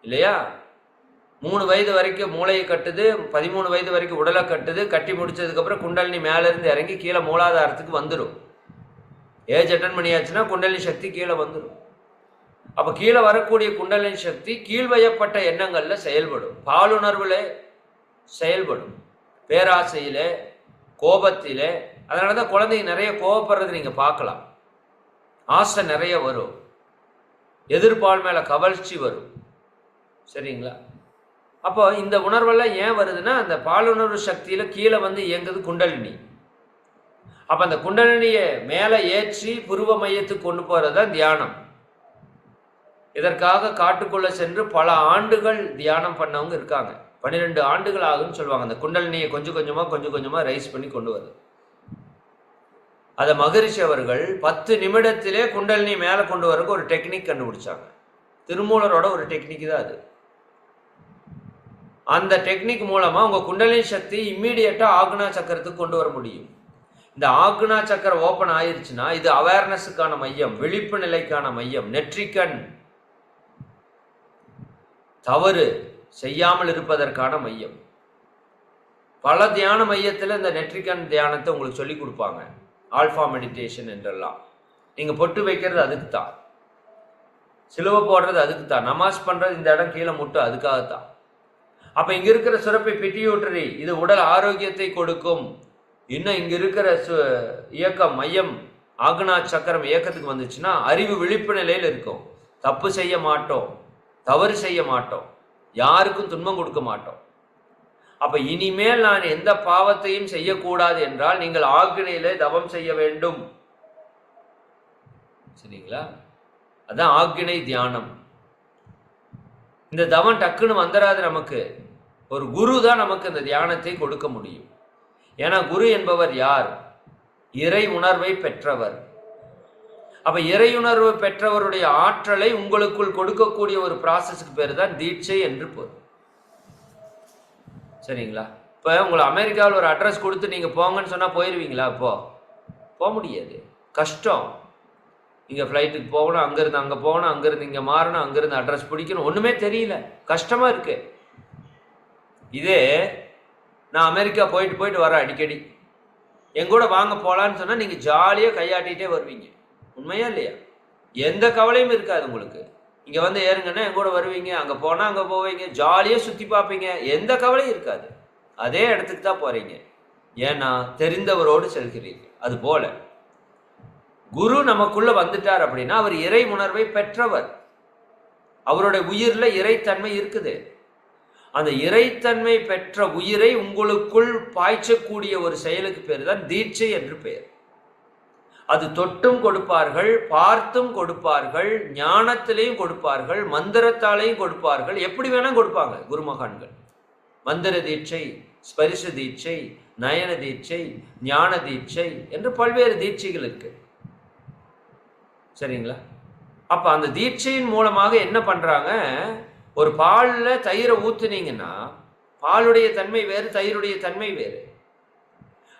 இல்லையா? 3 வயது வரைக்கும் மூளையை கட்டுது, 13 வயது வரைக்கும் உடலை கட்டுது. கட்டி முடிச்சதுக்கப்புறம் குண்டலினி மேலேருந்து இறங்கி கீழே மூலாதாரத்துக்கு வந்துடும். ஏஜ் அட்டன் பண்ணியாச்சுன்னா குண்டலினி சக்தி கீழே வந்துடும். அப்போ கீழே வரக்கூடிய குண்டலினி சக்தி கீழ்வயப்பட்ட எண்ணங்களில் செயல்படும், பாலுணர்வில் செயல்படும், பேராசையில், கோபத்தில். அதனால தான் குழந்தைங்க நிறைய கோபப்படுறது நீங்கள் பார்க்கலாம். ஆசை நிறைய வரும், எதிர்பால் மேலே கவர்ச்சி வரும். சரிங்களா? அப்போ இந்த உணர்வெல்லாம் ஏன் வருதுன்னா அந்த பாலுணர்வு சக்தியில் கீழே வந்து இயங்குது குண்டலினி. அப்போ அந்த குண்டலினியை மேலே ஏற்றி புருவ மையத்துக்கு கொண்டு போகிறது தான் தியானம். இதற்காக காட்டுக்குள்ளே சென்று பல ஆண்டுகள் தியானம் பண்ணவங்க இருக்காங்க. 12 ஆண்டுகள் ஆகுன்னு சொல்லுவாங்க. அந்த குண்டலினியை கொஞ்சம் கொஞ்சமாக ரைஸ் பண்ணி கொண்டு வருது. அதை மகரிஷி அவர்கள் 10 நிமிடத்திலே குண்டலினி மேலே கொண்டு வரக்கு ஒரு டெக்னிக் கண்டுபிடிச்சாங்க. திருமூலரோட ஒரு டெக்னிக் தான் அது. அந்த டெக்னிக் மூலமாக உங்கள் குண்டலினி சக்தி இம்மீடியட்டாக ஆக்னா சக்கரத்துக்கு கொண்டு வர முடியும். இந்த ஆக்னா சக்கரம் ஓப்பன் ஆயிடுச்சுன்னா இது அவேர்னஸுக்கான மையம், விழிப்பு நிலைக்கான மையம், நெற்றிக்கண் தவறு செய்யாமல் இருப்பதற்கான மையம். பல தியான மையத்தில் இந்த நெற்றிக்கண் தியானத்தை உங்களுக்கு சொல்லி கொடுப்பாங்க. ஆல்ஃபா மெடிடேஷன் என்றெல்லாம். நீங்கள் பொட்டு வைக்கிறது அதுக்கு தான், சிலுவை போடுறது அதுக்கு தான், நமாஸ் பண்ணுறது இந்த இடம் கீழே முட்டு அதுக்காகத்தான். அப்போ இங்கே இருக்கிற சுரப்பி பிட்யூட்டரி இது உடல் ஆரோக்கியத்தை கொடுக்கும். இன்னும் இங்கே இருக்கிற இயக்கம் மையம் ஆக்னா சக்கரம் இயக்கத்துக்கு வந்துச்சுன்னா அறிவு விழிப்பு நிலையில் இருக்கும். தப்பு செய்ய மாட்டோம், தவறு செய்ய மாட்டோம், யாருக்கும் துன்பம் கொடுக்க மாட்டோம். அப்ப இனிமேல் நான் எந்த பாவத்தையும் செய்யக்கூடாது என்றால் நீங்கள் ஆக்னியிலே தவம் செய்ய வேண்டும். சரிங்களா? அதான் ஆக்னை தியானம். இந்த தவம் டக்குன்னு வந்துடாது. நமக்கு ஒரு குரு தான் நமக்கு இந்த தியானத்தை கொடுக்க முடியும். ஏன்னா குரு என்பவர் யார்? இறை உணர்வை பெற்றவர். அப்ப இறை உணர்வு பெற்றவருடைய ஆற்றலை உங்களுக்குள் கொடுக்கக்கூடிய ஒரு ப்ராசஸ்க்கு பேர் தான் தீட்சை என்று பொருள். சரிங்களா? இப்போ உங்களை அமெரிக்காவில் ஒரு அட்ரஸ் கொடுத்து நீங்கள் போங்கன்னு சொன்னால் போயிடுவீங்களா? போக முடியாது, கஷ்டம். இங்கே ஃப்ளைட்டுக்கு போகணும், அங்கேருந்து அங்கே போகணும், அங்கேருந்து இங்கே மாறணும், அங்கேருந்து அட்ரஸ் பிடிக்கணும், ஒன்றுமே தெரியல, கஷ்டமாக இருக்கு. இதே நான் அமெரிக்கா போயிட்டு வரேன் அடிக்கடி, எங்கூட வாங்க போகலான்னு சொன்னால் நீங்கள் ஜாலியாக கையாட்டிகிட்டே வருவீங்க. உண்மையா இல்லையா? எந்த கவலையும் இருக்காது உங்களுக்கு. இங்கே வந்து ஏறுங்கன்னா எங்கூட வருவீங்க, அங்கே போனால் அங்கே போவீங்க, ஜாலியாக சுற்றி பார்ப்பீங்க, எந்த கவலையும் இருக்காது. அதே இடத்துக்கு தான் போகிறீங்க. ஏன்னா தெரிந்தவரோடு செல்கிறீர்கள். அது போல குரு நமக்குள்ள வந்துட்டார் அப்படின்னா அவர் இறை உணர்வை பெற்றவர். அவருடைய உயிர்ல இறைத்தன்மை இருக்குது. அந்த இறைத்தன்மை பெற்ற உயிரை உங்களுக்குள் பாய்ச்சக்கூடிய ஒரு செயலுக்கு பேர் தான் தீட்சை என்று பெயர். அது தொட்டும் கொடுப்பார்கள், பார்த்தும் கொடுப்பார்கள், ஞானத்திலையும் கொடுப்பார்கள், மந்திரத்தாலையும் கொடுப்பார்கள், எப்படி வேணா கொடுப்பாங்க குருமகான்கள். மந்திர தீட்சை, ஸ்பரிச தீட்சை, நயன தீட்சை, ஞான தீட்சை என்று பல்வேறு தீட்சைகள் இருக்கு. சரிங்களா? அப்ப அந்த தீட்சையின் மூலமாக என்ன பண்றாங்க, ஒரு பால்ல தயிரை ஊத்துனீங்கன்னா பாலுடைய தன்மை வேறு, தயிருடைய தன்மை வேறு.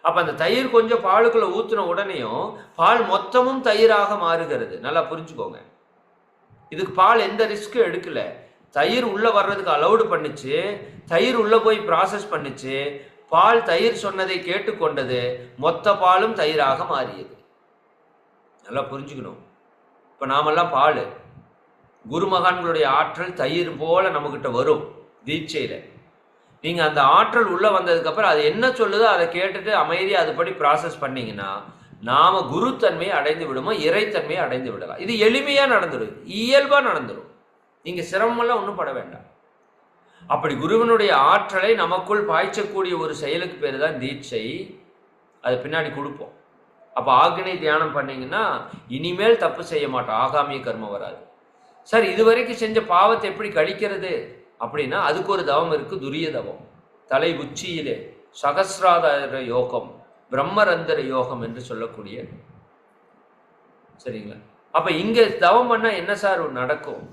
அப்ப அந்த தயிர் கொஞ்சம் பாலுக்குள்ள ஊத்துன உடனேயும் பால் மொத்தமும் தயிராக மாறுகிறது. நல்லா புரிஞ்சுக்கோங்க. இதுக்கு பால் எந்த ரிஸ்க்கும் எடுக்கல. தயிர் உள்ள வர்றதுக்கு அலௌடு பண்ணுச்சு, தயிர் உள்ள போய் ப்ராசஸ் பண்ணுச்சு, பால் தயிர் சொன்னதை கேட்டுக்கொண்டது, மொத்த பாலும் தயிராக மாறியது. நல்லா புரிஞ்சுக்கணும். இப்ப நாமெல்லாம் பால், குருமகான்களுடைய ஆற்றல் தயிர் போல நம்மகிட்ட வரும் தீட்சையில. நீங்க அந்த ஆற்றல் உள்ள வந்ததுக்கு அப்புறம் அது என்ன சொல்லுதோ அதை கேட்டுட்டு அமைதியா அதுபடி ப்ராசஸ் பண்ணீங்கன்னா நாம குருத்தன்மையை அடைந்து விடுமோ, இறைத்தன்மையை அடைந்து விடலாம். இது எளிமையா நடந்துடும், இயல்பா நடந்துடும். நீங்க சிரமமெல்லாம் ஒன்றும் பட வேண்டாம். அப்படி குருவனுடைய ஆற்றலை நமக்குள் பாய்ச்சக்கூடிய ஒரு செயலுக்கு பேர் தான் தீட்சை. அது பின்னாடி கொடுப்போம். அப்போ ஆக்னி தியானம் பண்ணீங்கன்னா இனிமேல் தப்பு செய்ய மாட்டோம், ஆகாமிய கர்மம் வராது. சார் இதுவரைக்கும் செஞ்ச பாவத்தை எப்படி கழிக்கிறது அப்படின்னா அதுக்கு ஒரு தவம் இருக்கு, துரிய தவம். தலை உச்சியிலே சகசிராதார யோகம், பிரம்மரந்தர யோகம் என்று சொல்லக்கூடிய. சரிங்களா? அப்ப இங்க தவம் பண்ணா என்ன சார் நடக்கும்?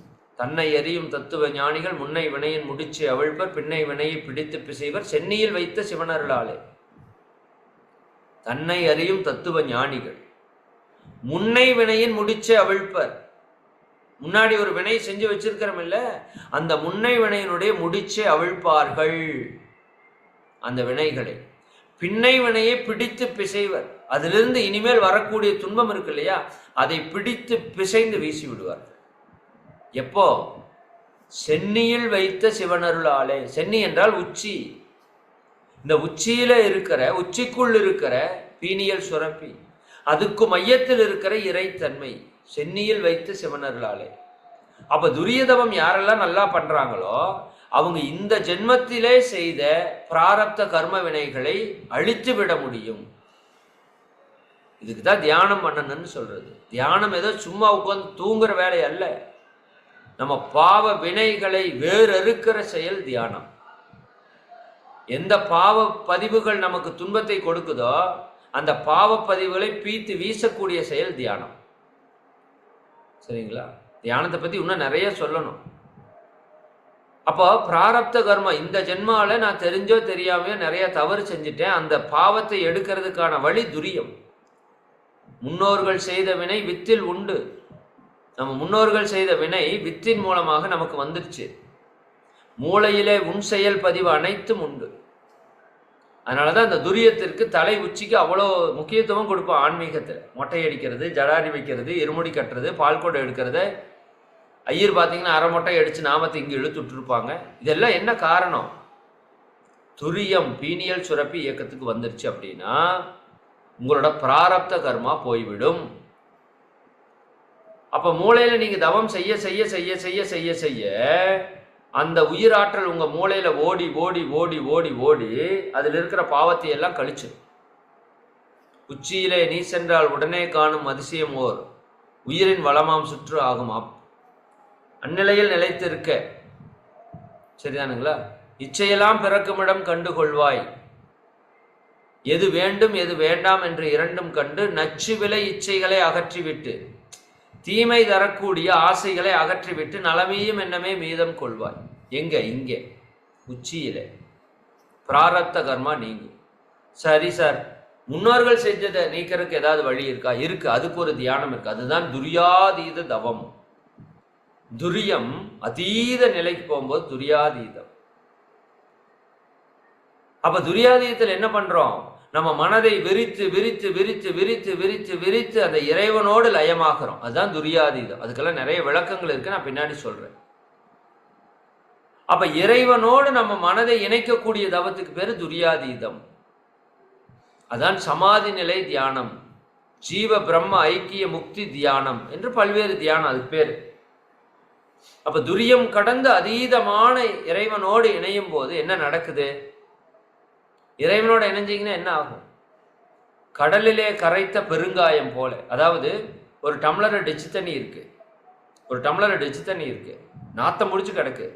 தன்னை அறியும் தத்துவ ஞானிகள் முன்னை வினையின் முடிச்சு அவிழ்ப்பர், பின்னை வினையை பிடித்து பிசைவர், சென்னியில் வைத்த சிவனருளாலே. தன்னை அறியும் தத்துவ ஞானிகள் முன்னை வினையின் முடிச்சு அவிழ்ப்பர். முன்னாடி ஒரு வினை செஞ்சு வச்சிருக்கிறோம் இல்ல, அந்த முன்னை வினையினுடைய முடிச்சை அவிழ்ப்பார்கள் அந்த வினைகளை. பின்னை வினையை பிடித்து பிசைவர், அதிலிருந்து இனிமேல் வரக்கூடிய துன்பம் இருக்கு இல்லையா, அதை பிடித்து பிசைந்து வீசி விடுவார்கள். எப்போ? சென்னியில் வைத்த சிவனருளாலே. சென்னி என்றால் உச்சி. இந்த உச்சியில இருக்கிற, உச்சிக்குள் இருக்கிற பீனியல் சுரப்பி, அதுக்கு மையத்தில் இருக்கிற இறைத்தன்மை, சென்னியில் வைத்த சிவனருளாலே. அப்ப துரியதவம் யாரெல்லாம் நல்லா பண்றாங்களோ அவங்க இந்த ஜென்மத்திலே செய்த பிராரப்த கர்ம வினைகளை அழித்து விட முடியும். இதுக்கு தான் தியானம் பண்ணணும்னு சொல்றது. தியானம் ஏதோ சும்மா உட்காந்து தூங்குற வேலை அல்ல. நம்ம பாவ வினைகளை வேறறுக்கிற செயல் தியானம். எந்த பாவ பதிவுகள் நமக்கு துன்பத்தை கொடுக்குதோ அந்த பாவ பதிவுகளை பீத்து வீசக்கூடிய செயல் தியானம். சரிங்களா? தியானத்தை பத்தி இன்னும் நிறைய சொல்லணும். அப்போ பிராரப்த கர்மா, இந்த ஜென்மால நான் தெரிஞ்சோ தெரியாமையோ நிறைய தவறு செஞ்சுட்டேன், அந்த பாவத்தை எடுக்கிறதுக்கான வழி துரியம். முன்னோர்கள் செய்த வினை வித்தில் உண்டு. நம்ம முன்னோர்கள் செய்த வினை வித்தின் மூலமாக நமக்கு வந்துருச்சு. மூளையிலே உன் செயல் பதிவு அனைத்தும் உண்டு. அதனாலதான் அந்த துரியத்திற்கு தலை உச்சிக்கு அவ்வளோ முக்கியத்துவம் கொடுப்போம் ஆன்மீகத்தில். மொட்டை அடிக்கிறது, ஜடாரி வைக்கிறது, இருமுடி கட்டுறது, பால்கோடை எடுக்கிறது. ஐயர் பார்த்தீங்கன்னா அரை மொட்டை அடிச்சு நாமத்தை இங்கே இழுத்துட்டு இருப்பாங்க. இதெல்லாம் என்ன காரணம்? துரியம் பீனியல் சுரப்பி இயக்கத்துக்கு வந்துருச்சு அப்படின்னா உங்களோட பிராரப்த கர்மா போய்விடும். அப்ப மூளையில நீங்க தவம் செய்ய செய்ய செய்ய செய்ய செய்ய செய்ய அந்த உயிராற்றல் உங்க மூளையில ஓடி ஓடி ஓடி ஓடி ஓடி அதில் இருக்கிற பாவத்தை எல்லாம் கழிச்சு. உச்சியிலே நீ சென்றால் உடனே காணும் அதிசயம் ஓர் உயிரின் வளமாம் சுற்று ஆகும். அந்நிலையில் நிலைத்திருக்க. சரிதானுங்களா? இச்சையெல்லாம் பிறக்குமிடம் கண்டு கொள்வாய். எது வேண்டும் எது வேண்டாம் என்று இரண்டும் கண்டு நச்சு விலை இச்சைகளை அகற்றிவிட்டு, தீமை தரக்கூடிய ஆசைகளை அகற்றிவிட்டு நலமையும் என்னமே மீதம் கொள்வாய். எங்க? இங்கே உச்சியிலே பிராரப்த கர்மா நீங்கும். சரி சார், முன்னோர்கள் செஞ்சதை நீக்கிறதுக்கு ஏதாவது வழி இருக்கா? இருக்கு. அதுக்கு ஒரு தியானம் இருக்கு. அதுதான் துரியாதீத தவம். துரியம் அதீத நிலைக்கு போகும்போது துரியாதீதம். அப்ப துரியாதீதத்தில் என்ன பண்றோம்? நம்ம மனதை விரித்து விரித்து விரித்து விரித்து விரித்து விரித்து அந்த இறைவனோடு லயமாக்குறோம். அதுதான் துரியாதீதம். அதுக்கெல்லாம் நிறைய விளக்கங்கள் இருக்கு, நான் பின்னாடி சொல்றேன். அப்ப இறைவனோடு நம்ம மனதை இணைக்கக்கூடிய தவத்துக்கு பேரு துரியாதீதம். அதான் சமாதி நிலை தியானம், ஜீவ பிரம்ம ஐக்கிய முக்தி தியானம் என்று பல்வேறு தியானம் அதுக்கு பேரு. அப்ப துரியம் கடந்து அதீதமான இறைவனோடு இணையும் போது என்ன நடக்குது? இறைவனோட இணைஞ்சிங்கன்னா என்ன ஆகும்? கடலிலே கரைத்த பெருங்காயம் போல. அதாவது ஒரு டம்ளர் டிச்சு தண்ணி இருக்கு, ஒரு டம்ளர் டிச்சு தண்ணி இருக்கு, நாத்தம் முடிச்சு கிடக்கு.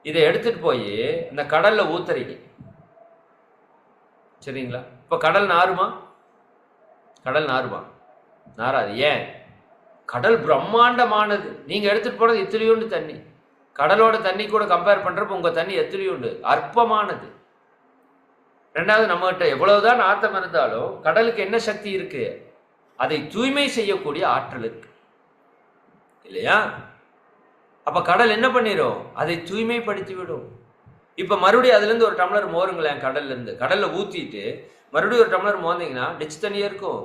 இதை எடுத்துட்டு போய் இந்த கடல்ல ஊத்துறீங்க, சரிங்களா? இப்ப கடல் நாருமா? கடல் நாருமா? நாராது. ஏன்? கடல் பிரம்மாண்டமானது. நீங்க எடுத்துட்டு போனது எத்திரியோண்டு தண்ணி. கடலோட தண்ணி கூட கம்பேர் பண்றப்ப உங்க தண்ணி எத்திரியோண்டு அற்பமானது. ரெண்டாவது, நம்மகிட்ட எவ்வளவுதான் நாத்தம் இருந்தாலும் கடலுக்கு என்ன சக்தி இருக்கு? அதை தூய்மை செய்யக்கூடிய ஆற்றல் இருக்கு, இல்லையா? அப்ப கடல் என்ன பண்ணிடும்? அதை தூய்மைப்படுத்தி விடும். இப்ப மறுபடியும் அதுல இருந்து ஒரு டம்ளர் மோருங்களேன், கடல்ல இருந்து கடல்ல ஊத்திட்டு மறுபடியும் ஒரு டம்ளர் மோந்தீங்கன்னா டிச்சு தண்ணியே இருக்கும்,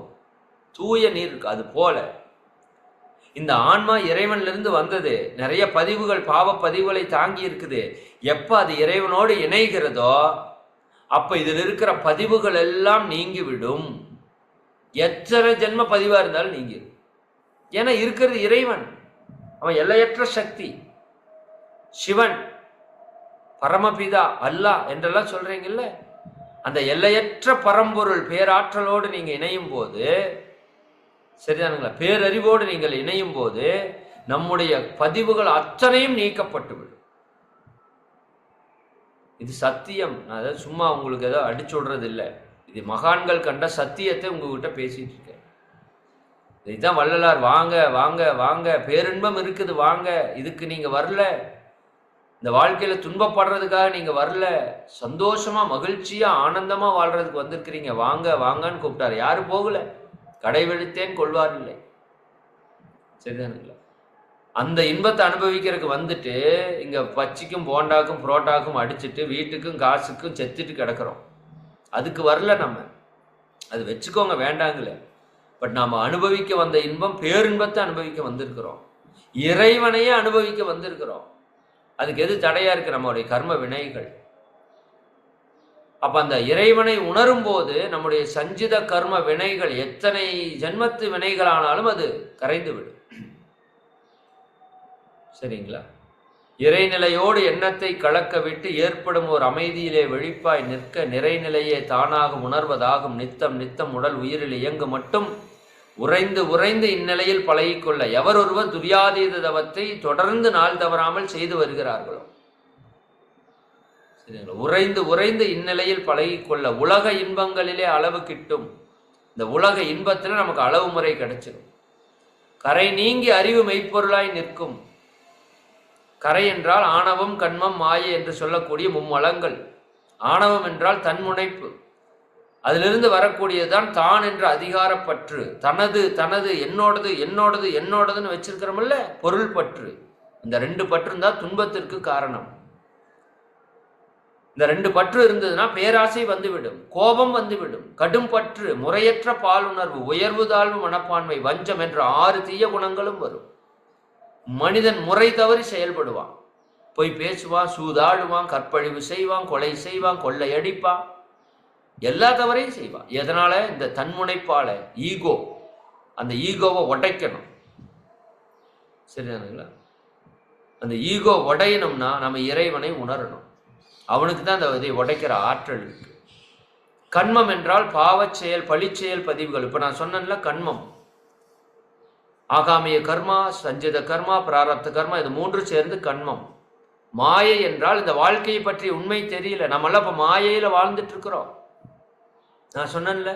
தூய நீர் இருக்கு. அது போல இந்த ஆன்மா இறைவன்ல இருந்து வந்தது, நிறைய பதிவுகள், பாவ பதிவுகளை தாங்கி இருக்குது. எப்ப அது இறைவனோடு இணைகிறதோ அப்ப இதில் இருக்கிற பதிவுகள் எல்லாம் நீங்கிவிடும். எத்தனை ஜென்ம பதிவா இருந்தாலும் நீங்கிடும். ஏன்னா இருக்கிறது இறைவன், அவன் எல்லையற்ற சக்தி, சிவன், பரமபிதா, அல்லாஹ் என்றெல்லாம் சொல்றீங்கல்ல. அந்த எல்லையற்ற பரம்பொருள் பேராற்றலோடு நீங்க இணையும் போது, சரிதானுங்களா? பேரறிவோடு நீங்கள் இணையும் போது நம்முடைய பதிவுகள் அத்தனையும் நீக்கப்பட்டுவிடும். இது சத்தியம். நான் அதாவது சும்மா உங்களுக்கு ஏதோ அடிச்சு விடுறது இல்லை. இது மகான்கள் கண்ட சத்தியத்தை உங்ககிட்ட பேசிட்டு இருக்கேன். இதுதான் வள்ளலார், வாங்க வாங்க வாங்க, பேரின்பம் இருக்குது, வாங்க. இதுக்கு நீங்க வரல, இந்த வாழ்க்கையில துன்பப்படுறதுக்காக நீங்க வரல, சந்தோஷமா மகிழ்ச்சியா ஆனந்தமா வாழ்றதுக்கு வந்திருக்கிறீங்க, வாங்க வாங்கன்னு கூப்பிட்டாரு. யாரு போகல? கடை வெடித்தேன் கொள்வார் இல்லை, சரிதானுங்களா? அந்த இன்பத்தை அனுபவிக்கிறதுக்கு வந்துட்டு இங்க பச்சிக்கும் போண்டாக்கும் புரோட்டாக்கும் அடிச்சுட்டு வீட்டுக்கும் காசுக்கும் செத்துட்டு கிடக்கிறோம். அதுக்கு வரல நம்ம, அது வச்சுக்கோங்க, வேண்டாங்களே. பட் நாம அனுபவிக்க வந்த இன்பம் பேரின்பத்தை அனுபவிக்க வந்திருக்கிறோம், இறைவனையே அனுபவிக்க வந்திருக்கிறோம். அதுக்கு எது தடையா இருக்கு? நம்மளுடைய கர்ம வினைகள். அப்ப அந்த இறைவனை உணரும் போது நம்முடைய சஞ்சித கர்ம வினைகள் எத்தனை ஜென்மத்து வினைகளானாலும் அது கரைந்து விடும், சரிங்களா? இறைநிலையோடு எண்ணத்தை கலக்க விட்டு ஏற்படும் ஒரு அமைதியிலே வெளிப்பாய் நிற்க நிறைநிலையே தானாக உணர்வதாகும். நித்தம் நித்தம் உடல் உயிரில் இயங்கு மட்டும் உறைந்து உறைந்து இந்நிலையில் பழகிக்கொள்ள எவர் ஒருவர் துரியாதீத தவத்தை தொடர்ந்து நாள் தவறாமல் செய்து வருகிறார்களோ, சரிங்களா? உறைந்து உறைந்து இந்நிலையில் பழகிக்கொள்ள உலக இன்பங்களிலே அளவு கிட்டும். இந்த உலக இன்பத்தில் நமக்கு அளவு முறை கிடைச்சிடும். கரை நீங்கி அறிவு மெய்ப்பொருளாய் நிற்கும். கரை என்றால் ஆணவம், கண்மம், மாயை என்று சொல்லக்கூடிய மும்மலங்கள். ஆணவம் என்றால் தன்முனைப்பு, அதிலிருந்து வரக்கூடியதுதான் தான் என்ற அதிகாரப்பற்று. தனது தனது, என்னோடது என்னோடது என்னோடதுன்னு வச்சிருக்கிறோம்ல, பொருள் பற்று. இந்த ரெண்டு பற்று இருந்தா துன்பத்திற்கு காரணம். இந்த ரெண்டு பற்று இருந்ததுன்னா பேராசை வந்துவிடும், கோபம் வந்துவிடும், கடும் பற்று, முறையற்ற பாலுணர்வு, உயர்வு தாழ்வு மனப்பான்மை, வஞ்சம் என்ற 6 தீய குணங்களும் வரும். மனிதன் முறை தவறி செயல்படுவான், போய் பேசுவான், சூதாடுவான், கற்பழிவு செய்வான், கொலை செய்வான், கொள்ளையடிப்பான், எல்லா தவறையும் செய்வான். எதனால? இந்த தன்முனைப்பால, ஈகோ. அந்த ஈகோவை உடைக்கணும், சரிதானுங்களா? அந்த ஈகோ உடையணும்னா நம்ம இறைவனை உணரணும். அவனுக்கு தான் அந்த இதை உடைக்கிற ஆற்றல் இருக்கு. கண்மம் என்றால் பாவச் செயல், பழிச்செயல் பதிவுகள். இப்ப நான் சொன்னேன்ல, கண்மம், ஆகாமிய கர்மா, சஞ்சித கர்மா, பிராரப்த கர்மா, இது 3 சேர்ந்து கண்மம். மாயை என்றால் இந்த வாழ்க்கையை பற்றி உண்மை தெரியல, நம்மளாம் இப்ப மாயையில வாழ்ந்துட்டு இருக்கிறோம். நான் சொன்னேன்ல,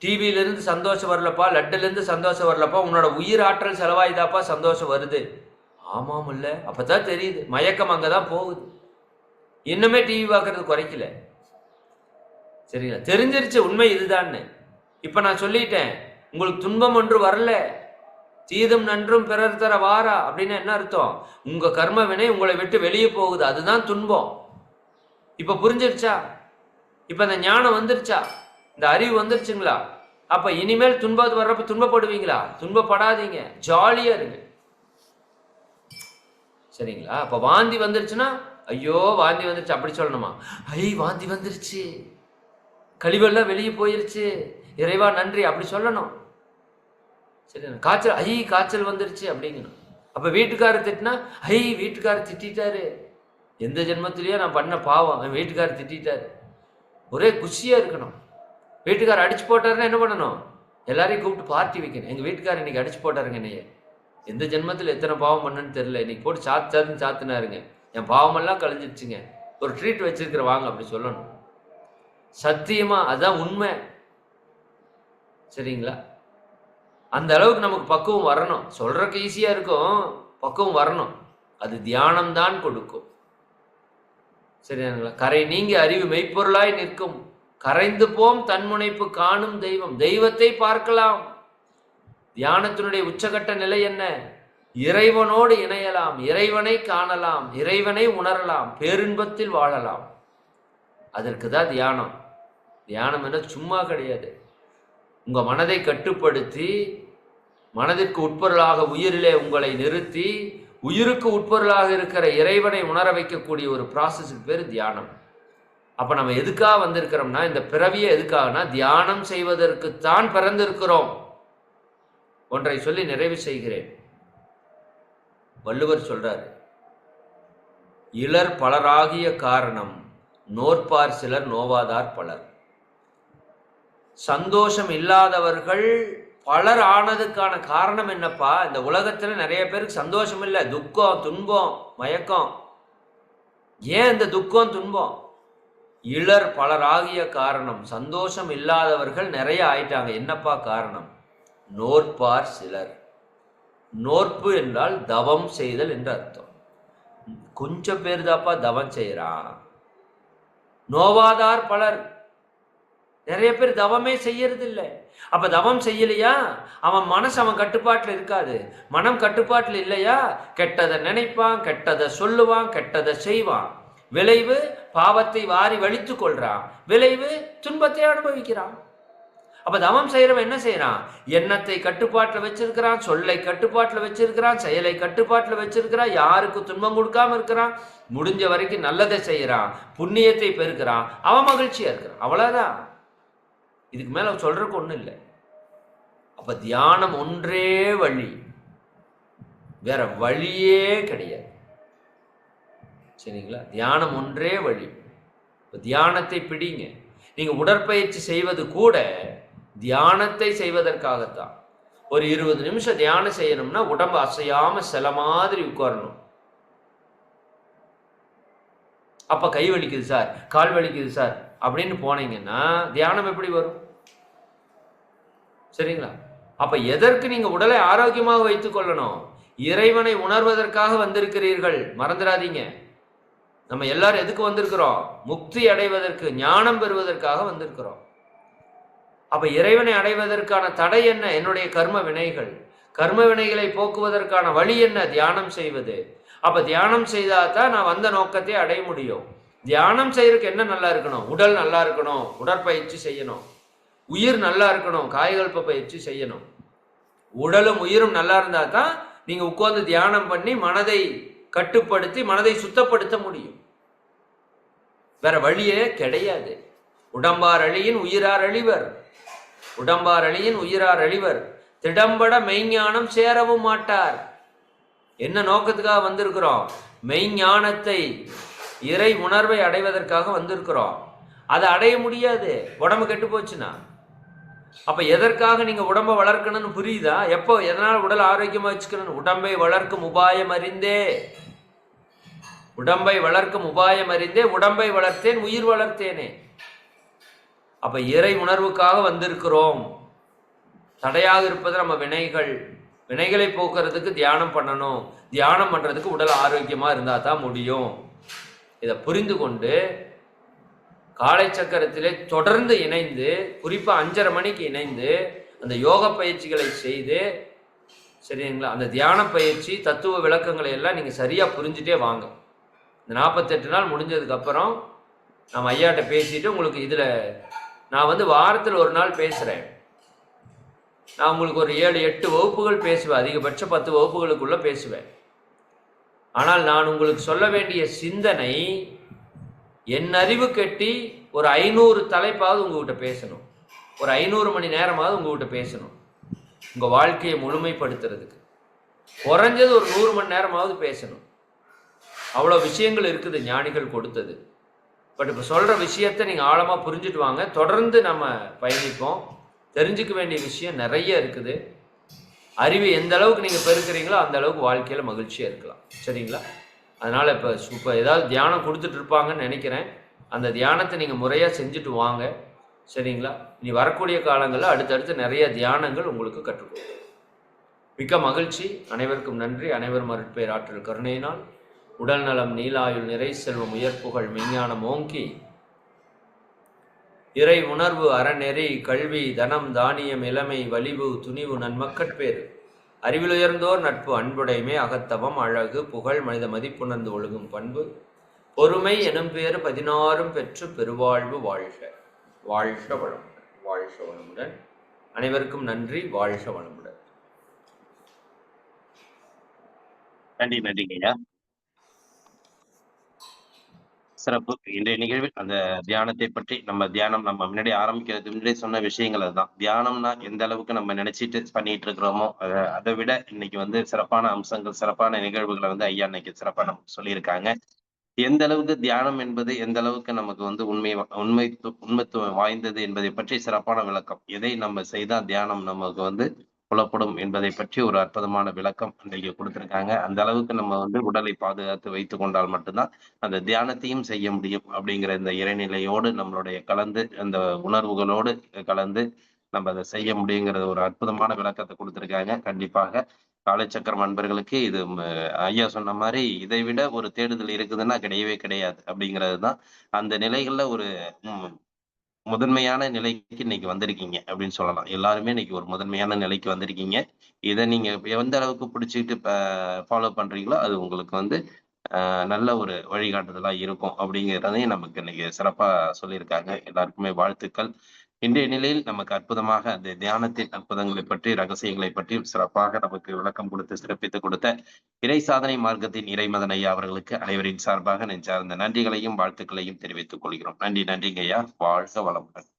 டிவியில இருந்து சந்தோஷம் வரலப்பா, லட்டுல இருந்து சந்தோஷம் வரலப்பா, உன்னோட உயிர் ஆற்றல் செலவாயிதாப்பா சந்தோஷம் வருது. ஆமாம் இல்ல, அப்பதான் தெரியுது, மயக்கம் அங்கதான் போகுது. இன்னுமே டிவி பார்க்கறது குறைக்கல, சரிங்களா? தெரிஞ்சிருச்சு உண்மை இதுதான்னு. இப்ப நான் சொல்லிட்டேன், உங்களுக்கு துன்பம் ஒன்று வரல, தீதும் நன்றும் பிறர் தர வாரா அப்படின்னு என்ன அர்த்தம்? உங்க கர்ம வினை உங்களை விட்டு வெளியே போகுது, அதுதான் துன்பம். இப்ப புரிஞ்சிருச்சா? இப்ப இந்த ஞானம் வந்துருச்சா? இந்த அறிவு வந்துருச்சுங்களா? அப்ப இனிமேல் துன்பம் வர்றப்ப துன்பப்படுவீங்களா? துன்பப்படாதீங்க, ஜாலியா இருங்க. சரிங்களா? அப்ப வாந்தி வந்துருச்சுன்னா, ஐயோ வாந்தி வந்துருச்சு அப்படி சொல்லணுமா? ஐ வாந்தி வந்துருச்சு, கழிவெல்லாம் வெளியே போயிருச்சு, இறைவா நன்றி அப்படி சொல்லணும். சரி, காய்ச்சல், ஐ காய்ச்சல் வந்துருச்சு அப்படிங்கணும். அப்ப வீட்டுக்காரர் திட்டினா, ஐ வீட்டுக்காரர் திட்டாரு, எந்த ஜென்மத்திலேயே நான் பண்ண பாவம், என் வீட்டுக்காரர் திட்டாரு, ஒரே குஷியா இருக்கணும். வீட்டுக்காரர் அடிச்சு போட்டாருன்னா என்ன பண்ணணும்? எல்லாரையும் கூப்பிட்டு பார்ட்டி வைக்கணும். எங்க வீட்டுக்காரர் இன்னைக்கு அடிச்சு போட்டாருங்க, என்னைய எந்த ஜென்மத்தில் எத்தனை பாவம் பண்ணுன்னு தெரியல, இன்னைக்கு போட்டு சாத்துன்னு சாத்துனாருங்க, என் பாவமெல்லாம் கழிஞ்சிருச்சுங்க, ஒரு ட்ரீட் வச்சிருக்கிற வாங்க அப்படி சொல்லணும். சத்தியமா அதுதான் உண்மை. சரிங்களா? அந்த அளவுக்கு நமக்கு பக்குவம் வரணும். சொல்றதுக்கு ஈஸியா இருக்கும், பக்குவம் வரணும். அது தியானம் தான் கொடுக்கும். சரியானுங்களா? கரை நீங்கி அறிவு மெய்ப்பொருளாய் நிற்கும், கரைந்து போம் தன்முனைப்பு காணும் தெய்வம். தெய்வத்தை பார்க்கலாம். தியானத்தினுடைய உச்சகட்ட நிலை என்ன? இறைவனோடு இணையலாம், இறைவனை காணலாம், இறைவனை உணரலாம், பேரின்பத்தில் வாழலாம். அதற்கு தான் தியானம். தியானம் என்ன சும்மா கிடையாது. உங்க மனதை கட்டுப்படுத்தி, மனதிற்கு உட்பொருளாக உயிரிலே உங்களை நிறுத்தி, உயிருக்கு உட்பொருளாக இருக்கிற இறைவனை உணர வைக்கக்கூடிய ஒரு ப்ராசஸுக்கு பேர் தியானம். அப்ப நம்ம எதுக்காக வந்திருக்கிறோம்னா, இந்த பிறவியை எதுக்காகனா தியானம் செய்வதற்குத்தான் பிறந்திருக்கிறோம். ஒன்றை சொல்லி நிறைவு செய்கிறேன். வள்ளுவர் சொல்றாரு, இலர் பலராகிய காரணம் நோற்பார் சிலர் நோவாதார் பலர். சந்தோஷம் இல்லாதவர்கள் பலர் ஆனதுக்கான காரணம் என்னப்பா? இந்த உலகத்துல நிறைய பேருக்கு சந்தோஷம் இல்லை, துக்கம், துன்பம், மயக்கம். ஏன் இந்த துக்கம், துன்பம்? இலர் பலராகிய காரணம், சந்தோஷம் இல்லாதவர்கள் நிறைய ஆயிட்டாங்க. என்னப்பா காரணம்? நோற்பார் சிலர். நோற்பு என்றால் தவம் செய்தல் என்று அர்த்தம். கொஞ்சம் பேர் தாப்பா தவம் செய்யறான். நோவாதார் பலர், நிறைய பேர் தவமே செய்யறது இல்லை. அப்ப தவம் செய்யலையா, அவன் மனசு அவன் கட்டுப்பாட்டுல இருக்காது. மனம் கட்டுப்பாட்டுல இல்லையா, கெட்டதை நினைப்பான், கெட்டதை சொல்லுவான், கெட்டதை செய்வான். விளைவு பாவத்தை வாரி வலித்து கொள்றான், விளைவு துன்பத்தை அனுபவிக்கிறான். அப்ப தவம் செய்யறவன் என்ன செய்யறான்? எண்ணத்தை கட்டுப்பாட்டுல வச்சிருக்கிறான், சொல்லை கட்டுப்பாட்டுல வச்சிருக்கிறான், செயலை கட்டுப்பாட்டுல வச்சிருக்கிறான், யாருக்கு துன்பம் கொடுக்காம இருக்கிறான், முடிஞ்ச வரைக்கும் நல்லதை செய்யறான், புண்ணியத்தை பெருக்கிறான், அவன் மகிழ்ச்சியா இருக்கிறான். அவ்வளவுதான். இதுக்கு மேல சொல்றதுக்கு ஒண்ணும் இல்லை. அப்ப தியானம் ஒன்றே வழி, வேற வழியே கிடையாது. சரிங்களா? தியானம் ஒன்றே வழி. தியானத்தை பிடிங்க. நீங்க உடற்பயிற்சி செய்வது கூட தியானத்தை செய்வதற்காகத்தான். ஒரு 20 நிமிஷம் தியானம் செய்யணும்னா உடம்பு அசையாம சில மாதிரி உட்காரணும். அப்ப கை வலிக்குது சார், கால் வலிக்குது சார் அப்படின்னு போனீங்கன்னா தியானம் எப்படி வரும்? சரிங்களா? அப்ப எதற்கு நீங்க உடலை ஆரோக்கியமாக வைத்துக் கொள்ளணும்? இறைவனை உணர்வதற்காக வந்திருக்கிறீர்கள், மறந்துடாதீங்க. நம்ம எல்லாரும் எதுக்கு வந்திருக்கிறோம்? முக்தி அடைவதற்கு, ஞானம் பெறுவதற்காக வந்திருக்கிறோம். அப்ப இறைவனை அடைவதற்கான தடை என்ன? என்னுடைய கர்ம வினைகள். கர்ம வினைகளை போக்குவதற்கான வழி என்ன? தியானம் செய்வது. அப்ப தியானம் செய்தாதான் நான் வந்த நோக்கத்தை அடைய முடியும். தியானம் செய்யறதுக்கு என்ன நல்லா இருக்கணும்? உடல் நல்லா இருக்கணும், உடற்பயிற்சி செய்யணும். உயிர் நல்லா இருக்கணும், காயகல்ப பயிற்சி செய்யணும். உடலும் உயிரும் நல்லா இருந்தா தான் நீங்க உட்கார்ந்து தியானம் பண்ணி மனதை கட்டுப்படுத்தி மனதை சுத்தப்படுத்த முடியும். வேற வழியே கிடையாது. உடம்பார் அழியின் உயிரார் அழிவர், உடம்பார் அழியின் உயிரார் அழிவர், திடம்பட மெய்ஞானம் சேரவும் மாட்டார். என்ன நோக்கத்துக்காக வந்திருக்கிறோம்? மெய்ஞானத்தை, இறை உணர்வை அடைவதற்காக வந்திருக்கிறோம். அதை அடைய முடியாது உடம்பு கெட்டு போச்சுன்னா. அப்ப எதற்காக நீங்க உடம்பை வளர்க்கணும்னு புரியுதா? எப்போ எதனால உடல் ஆரோக்கியமா வச்சுக்கணும்? உடம்பை வளர்க்கும் உபாயம் அறிந்தே, உடம்பை வளர்க்கும் உபாயம் அறிந்தே உடம்பை வளர்த்தேன், உயிர் வளர்த்தேனே. அப்ப இறை உணர்வுக்காக வந்திருக்கிறோம். தடையாக இருப்பது நம்ம வினைகள். வினைகளை போக்குறதுக்கு தியானம் பண்ணணும். தியானம் பண்றதுக்கு உடல் ஆரோக்கியமா இருந்தா தான் முடியும். இதை புரிந்து கொண்டு காலை சக்கரத்திலே தொடர்ந்து இணைந்து, குறிப்பா 5:30 மணிக்கு இணைந்து அந்த யோக பயிற்சிகளை செய்து, சரிங்களா, அந்த தியான பயிற்சி தத்துவ விளக்கங்களை எல்லாம் நீங்க சரியா புரிஞ்சுட்டே வாங்க. இந்த 48 நாள் முடிஞ்சதுக்கு அப்புறம் நம்ம ஐயாட்ட பேசிட்டு உங்களுக்கு இதுல நான் வந்து வாரத்தில் ஒரு நாள் பேசுறேன். நான் உங்களுக்கு ஒரு 7-8 வகுப்புகள் பேசுவேன். அதிகபட்சம் 10 வகுப்புகளுக்குள்ள பேசுவேன். ஆனால் நான் உங்களுக்கு சொல்ல வேண்டிய சிந்தனை என் அறிவு கெட்டி ஒரு 500 தலைப்பாவது உங்ககிட்ட பேசணும். ஒரு 500 மணி நேரமாவது உங்ககிட்ட பேசணும். உங்க வாழ்க்கையை முழுமைப்படுத்துறதுக்கு குறைஞ்சது ஒரு 100 மணி நேரமாவது பேசணும். அவ்வளவு விஷயங்கள் இருக்குது ஞானிகள் கொடுத்தது. பட் இப்ப சொல்ற விஷயத்தை நீங்க ஆழமா புரிஞ்சுட்டு வாங்க. தொடர்ந்து நம்ம பயணிப்போம். தெரிஞ்சுக்க வேண்டிய விஷயம் நிறைய இருக்குது. அறிவு எந்த அளவுக்கு நீங்க பெருக்கிறீங்களோ அந்த அளவுக்கு வாழ்க்கையில மகிழ்ச்சியா இருக்கலாம். சரிங்களா? அதனால இப்ப ஏதாவது தியானம் கொடுத்துட்டு இருப்பாங்கன்னு நினைக்கிறேன். அந்த தியானத்தை நீங்க முறையா செஞ்சுட்டு வாங்க. சரிங்களா? இனி வரக்கூடிய காலங்களில் அடுத்தடுத்து நிறைய தியானங்கள் உங்களுக்கு கற்றுக் கொடுக்கும். மிக்க மகிழ்ச்சி. அனைவருக்கும் நன்றி. அனைவரும் அருட்பேர் ஆற்றல் கருணையினால் உடல் நலம், நீலாயுள், நிறை செல்வம், உயர்ப்புகள், விஞ்ஞானம் ஓங்கி இறை உணர்வு, அறநெறி, கல்வி, தனம், தானியம், இளமை, வலிவு, துணிவு, நன்மக்கட்பேறு, அறிவிலுயர்ந்தோர் நட்பு, அன்புடைமை, அகத்தவம், அழகு, புகழ், மனித மதிப்புணர்ந்து ஒழுகும் பண்பு, பொறுமை எனும் பேறு 16 பெற்று பெருவாழ்வு வாழ்க. வாழ்க வளமுடன். வாழ்க வளமுடன். அனைவருக்கும் நன்றி. வாழ்க வளமுடன். நன்றிங்க ஐயா. சிறப்பு. இன்றைய நிகழ்வில் அந்த தியானத்தை பற்றி தியானம் நம்ம முன்னாடி ஆரம்பிக்கிறதுக்கு முன்னாடி சொன்ன விஷயங்கள் அதுதான். தியானம்னா எந்த அளவுக்கு நம்ம நினைச்சிட்டு பண்ணிட்டு இருக்கிறோமோ, அதை விட இன்னைக்கு வந்து சிறப்பான அம்சங்கள், சிறப்பான நிகழ்வுகளை வந்து ஐயா இன்னைக்கு சிறப்பா நமக்கு சொல்லியிருக்காங்க. எந்த அளவுக்கு தியானம் என்பது எந்த அளவுக்கு நமக்கு வந்து உண்மைத்துவம் வாய்ந்தது என்பதை பற்றி சிறப்பான விளக்கம். எதை நம்ம செய்தா தியானம் நமக்கு வந்து புலப்படும் என்பதை பற்றி ஒரு அற்புதமான விளக்கம் இன்றைக்கு கொடுத்திருக்காங்க. அந்த அளவுக்கு நம்ம வந்து உடலை பாதுகாத்து வைத்துக் கொண்டால் மட்டும்தான் அந்த தியானத்தையும் செய்ய முடியும் அப்படிங்கிற இந்த இறைநிலையோடு நம்மளுடைய கலந்து அந்த உணர்வுகளோடு கலந்து நம்ம அதை செய்ய முடியுங்கிற ஒரு அற்புதமான விளக்கத்தை கொடுத்திருக்காங்க. கண்டிப்பாக காலச்சக்கரம் அன்பர்களுக்கு இது ஐயா சொன்ன மாதிரி இதை விட ஒரு தேடுதல் இருக்குதுன்னா கிடையவே கிடையாது அப்படிங்கிறதுதான். அந்த நிலைகள்ல ஒரு முதன்மையான நிலைக்கு இன்னைக்கு வந்திருக்கீங்க அப்படின்னு சொல்லலாம். எல்லாருமே இன்னைக்கு ஒரு முதன்மையான நிலைக்கு வந்திருக்கீங்க. இதை நீங்க எந்த அளவுக்கு பிடிச்சிக்கிட்டு ஃபாலோ பண்றீங்களோ அது உங்களுக்கு வந்து நல்ல ஒரு வழிகாட்டுதலா இருக்கும் அப்படிங்கிறதையும் நமக்கு இன்னைக்கு சிறப்பா சொல்லியிருக்காங்க. எல்லாருக்குமே வாழ்த்துக்கள். இன்றைய நிலையில் நமக்கு அற்புதமாக அந்த தியானத்தின் அற்புதங்களை பற்றி, ரகசியங்களை பற்றி சிறப்பாக நமக்கு விளக்கம் கொடுத்து சிறப்பித்துக் கொடுத்த இறை சாதனை மார்க்கத்தின் இறைமதன் ஐயா அவர்களுக்கு அனைவரின் சார்பாக நெஞ்சார்ந்த நன்றிகளையும் வாழ்த்துக்களையும் தெரிவித்துக் கொள்கிறோம். நன்றிங்க ஐயா. வாழ்க வளமுடன்.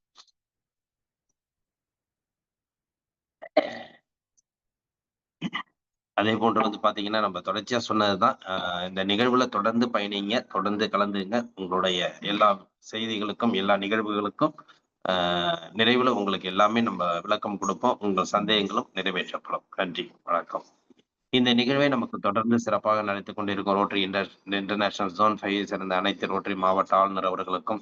அதே போன்று வந்து பாத்தீங்கன்னா நம்ம தொடர்ச்சியா சொன்னதுதான். இந்த நிகழ்வுல தொடர்ந்து பயணிங்க, தொடர்ந்து கலந்துங்க. உங்களுடைய எல்லா செய்திகளுக்கும், எல்லா நிகழ்வுகளுக்கும் நிறைவுல உங்களுக்கு எல்லாமே நம்ம விளக்கம் கொடுப்போம். உங்கள் சந்தேகங்களும் நிறைவேற்றப்படும். நன்றி, வணக்கம். இந்த நிகழ்வை நமக்கு தொடர்ந்து சிறப்பாக நடத்திக் கொண்டிருக்கும் ரோட்டரி இன்டர்நேஷனல் ஜோன் 5 சேர்ந்த அனைத்து ரோட்டரி மாவட்ட ஆளுநர் அவர்களுக்கும்,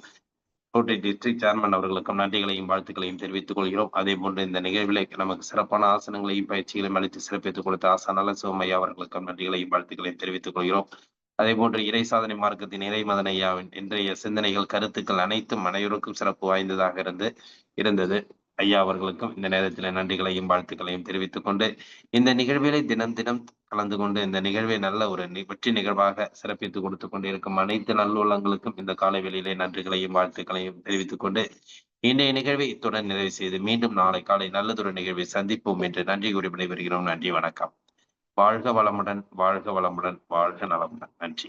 ரோட்டரி டிஸ்ட்ரிக்ட் சேர்மன் அவர்களுக்கும் நன்றிகளையும் வாழ்த்துக்களையும் தெரிவித்துக் கொள்கிறோம். அதே போன்று இந்த நிகழ்விலே நமக்கு சிறப்பான ஆசனங்களையும் பயிற்சிகளையும் அளித்து சிறப்பித்துக் கொடுத்த ஆசானால சிவமையா அவர்களுக்கும் நன்றிகளையும் வாழ்த்துக்களையும் தெரிவித்துக் கொள்கிறோம். அதே போன்று இறை சாதனை மார்க்கத்தின் இறைமதன் ஐயாவின் இன்றைய சிந்தனைகள், கருத்துக்கள் அனைத்தும் அனைவருக்கும் சிறப்பு வாய்ந்ததாக இருந்தது. ஐயா அவர்களுக்கும் இந்த நேரத்தில் நன்றிகளையும் வாழ்த்துக்களையும் தெரிவித்துக் கொண்டு இந்த நிகழ்விலை தினம் கலந்து கொண்டு இந்த நிகழ்வை நல்ல ஒரு வெற்றி நிகழ்வாக சிறப்பித்துக் கொடுத்துக் கொண்டிருக்கும் அனைத்து நல்லுள்ளங்களுக்கும் இந்த காலை வேளையிலே நன்றிகளையும் வாழ்த்துக்களையும் தெரிவித்துக் கொண்டு இன்றைய நிகழ்வை இத்துடன் நிறைவு செய்து மீண்டும் நாளை காலை நல்லதொரு நிகழ்வை சந்திப்போம் என்று நன்றி கூறி விடைபெறுகிறோம். நன்றி, வணக்கம். வாழ்க வளமுடன், வாழ்க வளமுடன், வாழ்க நலமுடன். நன்றி.